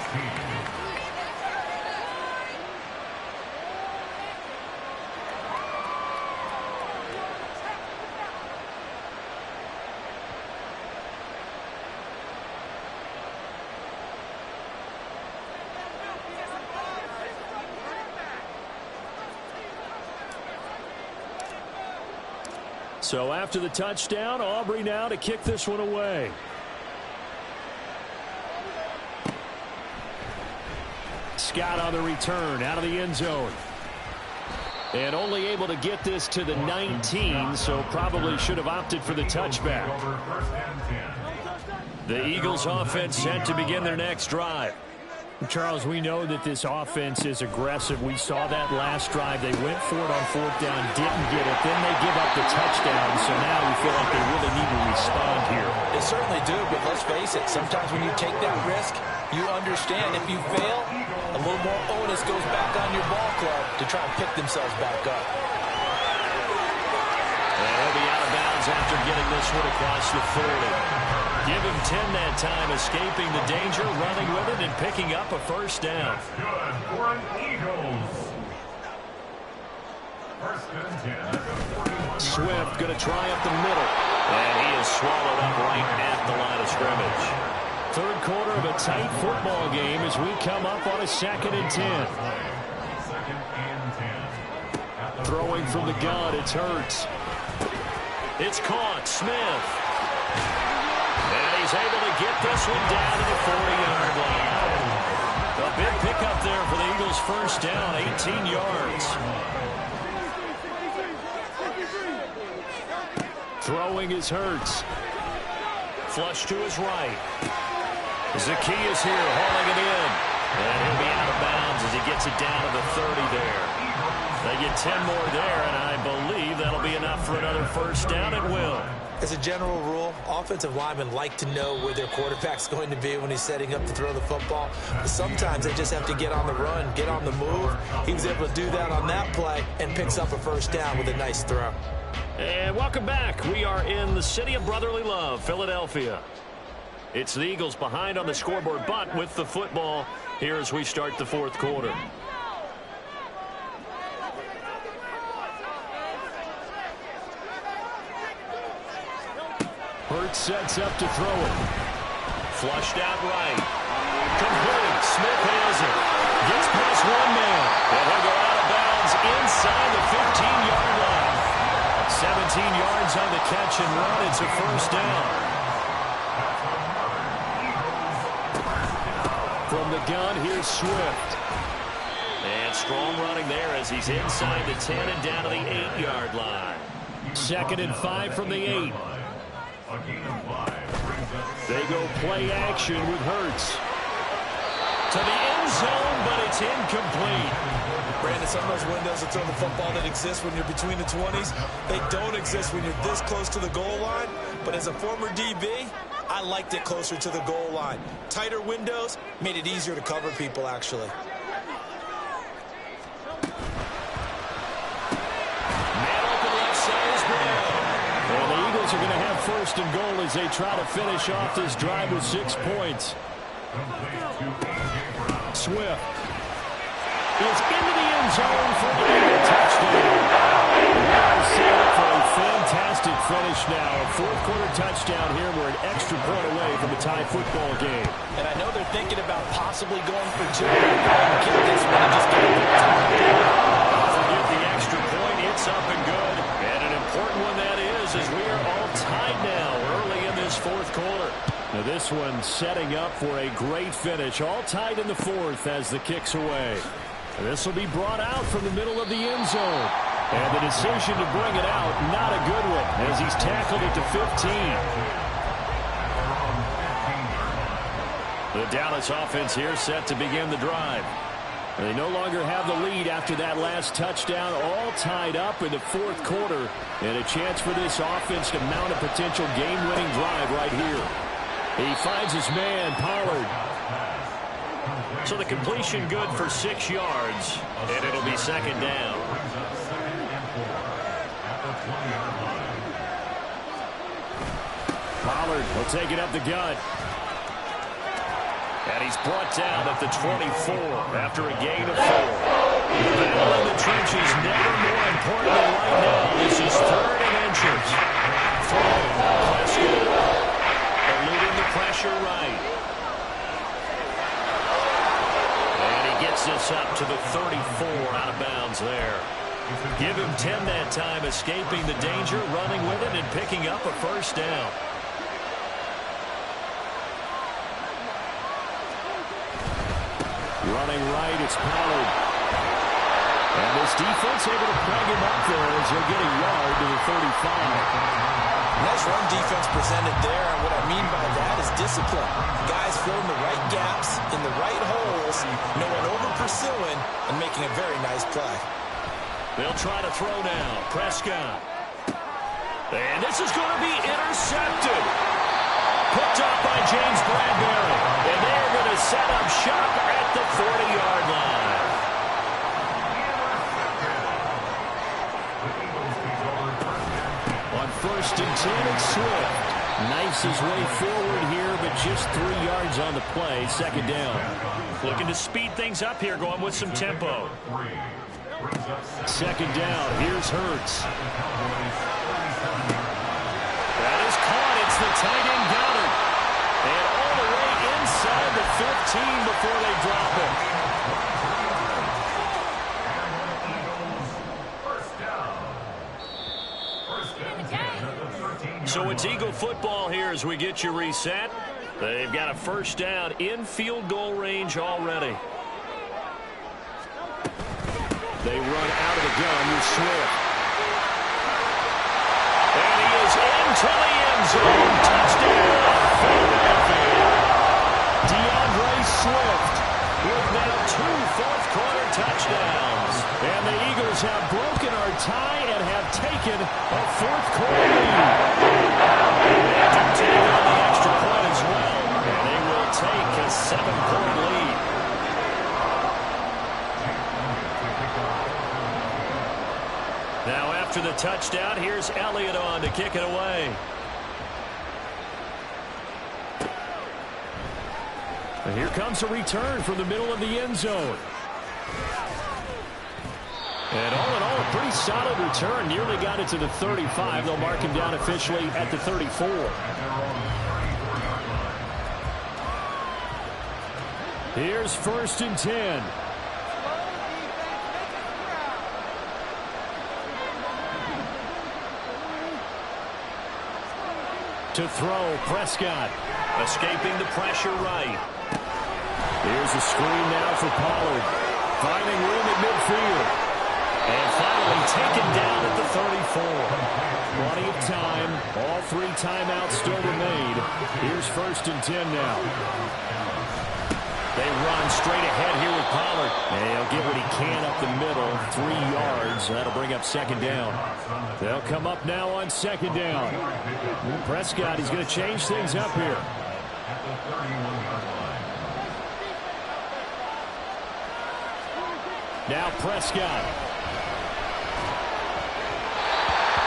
So after the touchdown, Aubrey now to kick this one away. Scott on the return, out of the end zone. And only able to get this to the 19, so probably should have opted for the touchback. The Eagles offense set to begin their next drive. Charles, we know that this offense is aggressive. We saw that last drive. They went for it on 4th down, didn't get it. Then they give up the touchdown. So now we feel like they really need to respond here. They certainly do, but let's face it. Sometimes when you take that risk, you understand if you fail, a little more onus goes back on your ball club to try and pick themselves back up. And he'll be out of bounds after getting this one across the 40. Give him 10 that time, escaping the danger, running with it, and picking up a first down. Good for an Eagles. First and 10. Swift going to try up the middle. And he is swallowed up right at the line of scrimmage. Third quarter of a tight football game as we come up on a 2nd and 10. Second and 10. Throwing from the gun, it's Hurts. It's caught. Smith. And he's able to get this one down to the 40-yard line. A big pickup there for the Eagles' first down, 18 yards. Throwing is Hurts. Flush to his right. Zacchaeus here hauling it in. And he'll be out of bounds as he gets it down to the 30 there. They get 10 more there, and I believe that'll be enough for another first down. It will. As a general rule, offensive linemen like to know where their quarterback's going to be when he's setting up to throw the football. But sometimes they just have to get on the run, get on the move. He was able to do that on that play and picks up a first down with a nice throw. And welcome back. We are in the city of brotherly love, Philadelphia. It's the Eagles behind on the scoreboard, but with the football here as we start the 4th quarter. Hurts sets up to throw it. Flushed out right. Complete. Smith has it. Gets past one man. And he'll go out of bounds inside the 15-yard line. 17 yards on the catch and run. It's a first down. From the gun, here's Swift. And strong running there as he's inside the 10 and down to the 8-yard line. 2nd and 5 from the 8. They go play action with Hurts. To the end zone, but it's incomplete. Brandon, some of those windows to throw the football that exist when you're between the 20s, they don't exist when you're this close to the goal line. But as a former DB, I liked it closer to the goal line. Tighter windows made it easier to cover people, actually. Man open left side is Brown. And the Eagles are going to have 1st and goal as they try to finish off this drive with 6 points. Swift is into the end zone for the Eagle touchdown. Now set up for a fantastic finish now. A 4th quarter touchdown here. We're an extra point away from a tie football game. And I know they're thinking about possibly going for 2. Get this one and just get a big time. Forget the extra point. It's up and good. And an important one that is, as we are all tied now early in this 4th quarter. Now this one setting up for a great finish. All tied in the 4th as the kick's away. This will be brought out from the middle of the end zone. And the decision to bring it out, not a good one, as he's tackled it to 15. The Dallas offense here set to begin the drive. They no longer have the lead after that last touchdown, all tied up in the 4th quarter. And a chance for this offense to mount a potential game-winning drive right here. He finds his man, Pollard. So the completion good for 6 yards, and it'll be 2nd down. Pollard will take it up the gut. And he's brought down at the 24 after a gain of 4. The battle in the trenches never more important than right now. This is 3rd and inches. Prescott eluding the pressure right. And he gets this up to the 34 out of bounds there. Give him 10 that time, escaping the danger, running with it, and picking up a first down. Running right, it's Pollard. And this defense able to plug him up there as he'll get a yard to the 35. Nice run defense presented there, and what I mean by that is discipline. Guys filling the right gaps in the right holes, no one over-pursuing, and making a very nice play. They'll try to throw now. Prescott. And this is going to be intercepted. Picked off by James Bradbury. And they're going to set up shop at the 40-yard line. On 1st and 10, it's Swift. Knifes his way forward here, but just 3 yards on the play. 2nd down. Looking to speed things up here, going with some tempo. 2nd down. Here's Hurts. That is caught. It's the tight end Goddard. And all the way inside the 15 before they drop it. So it's Eagle football here as we get you reset. They've got a 1st down in field goal range already. They run out of the gun with Swift. And he is into the end zone. Touchdown, Philadelphia. DeAndre Swift with now 2 fourth-quarter touchdowns. And the Eagles have broken our tie and have taken a 4th-quarter lead. They do take on the extra point as well. And they will take a 7-point lead. Now after the touchdown, here's Elliott on to kick it away. And here comes a return from the middle of the end zone. And all in all, a pretty solid return. Nearly got it to the 35. They'll mark him down officially at the 34. Here's 1st and 10. To throw, Prescott. Escaping the pressure right. Here's a screen now for Pollard. Finding room at midfield. And finally taken down at the 34. Plenty of time. All 3 timeouts still remain. Here's 1st and 10 now. They run straight ahead here with Pollard. And he'll get what he can up the middle. 3 yards. That'll bring up 2nd down. They'll come up now on 2nd down. Prescott, he's going to change things up here. Now Prescott.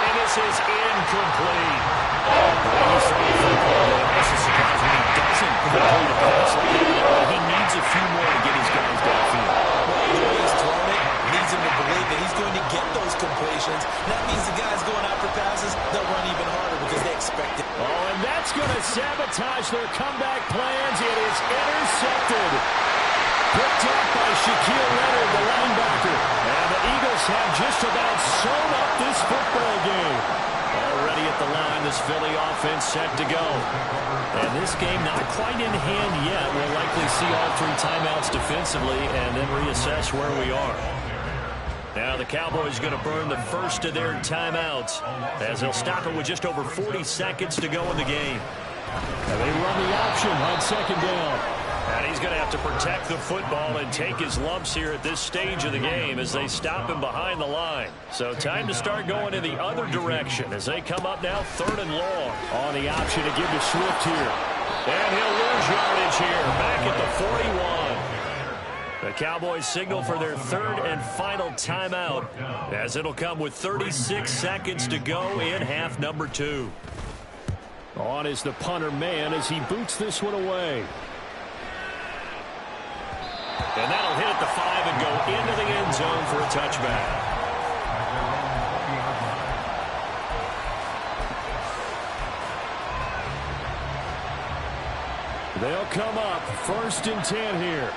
And this is incomplete. Brady's throwing the football. This is surprising he doesn't complete a pass like that. He needs a few more to get his guys downfield. The way he's thrown it leads him to believe that he's going to get those completions. That means the guys going after passes, they'll run even harder because they expect it. Oh, and that's going to sabotage their comeback plans. It is intercepted. Picked up by Shaquille Leonard, the linebacker. And the Eagles have just about sewn up this football game. Already at the line, this Philly offense set to go. And this game not quite in hand yet. We'll likely see all 3 timeouts defensively and then reassess where we are. Now the Cowboys going to burn the first of their timeouts as they'll stop it with just over 40 seconds to go in the game. And they run the option on 2nd down. And he's going to have to protect the football and take his lumps here at this stage of the game as they stop him behind the line. So time to start going in the other direction as they come up now 3rd and long. On the option to give to Swift here. And he'll lose yardage here back at the 41. The Cowboys signal for their 3rd and final timeout as it'll come with 36 seconds to go in half number 2. On is the punter man as he boots this one away. And that'll hit at the 5 and go into the end zone for a touchback. They'll come up 1st and 10 here.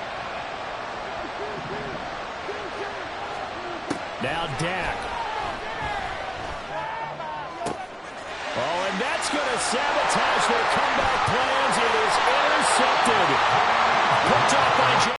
Now Dak. Oh, and that's going to sabotage their comeback plans. It is intercepted. Picked up by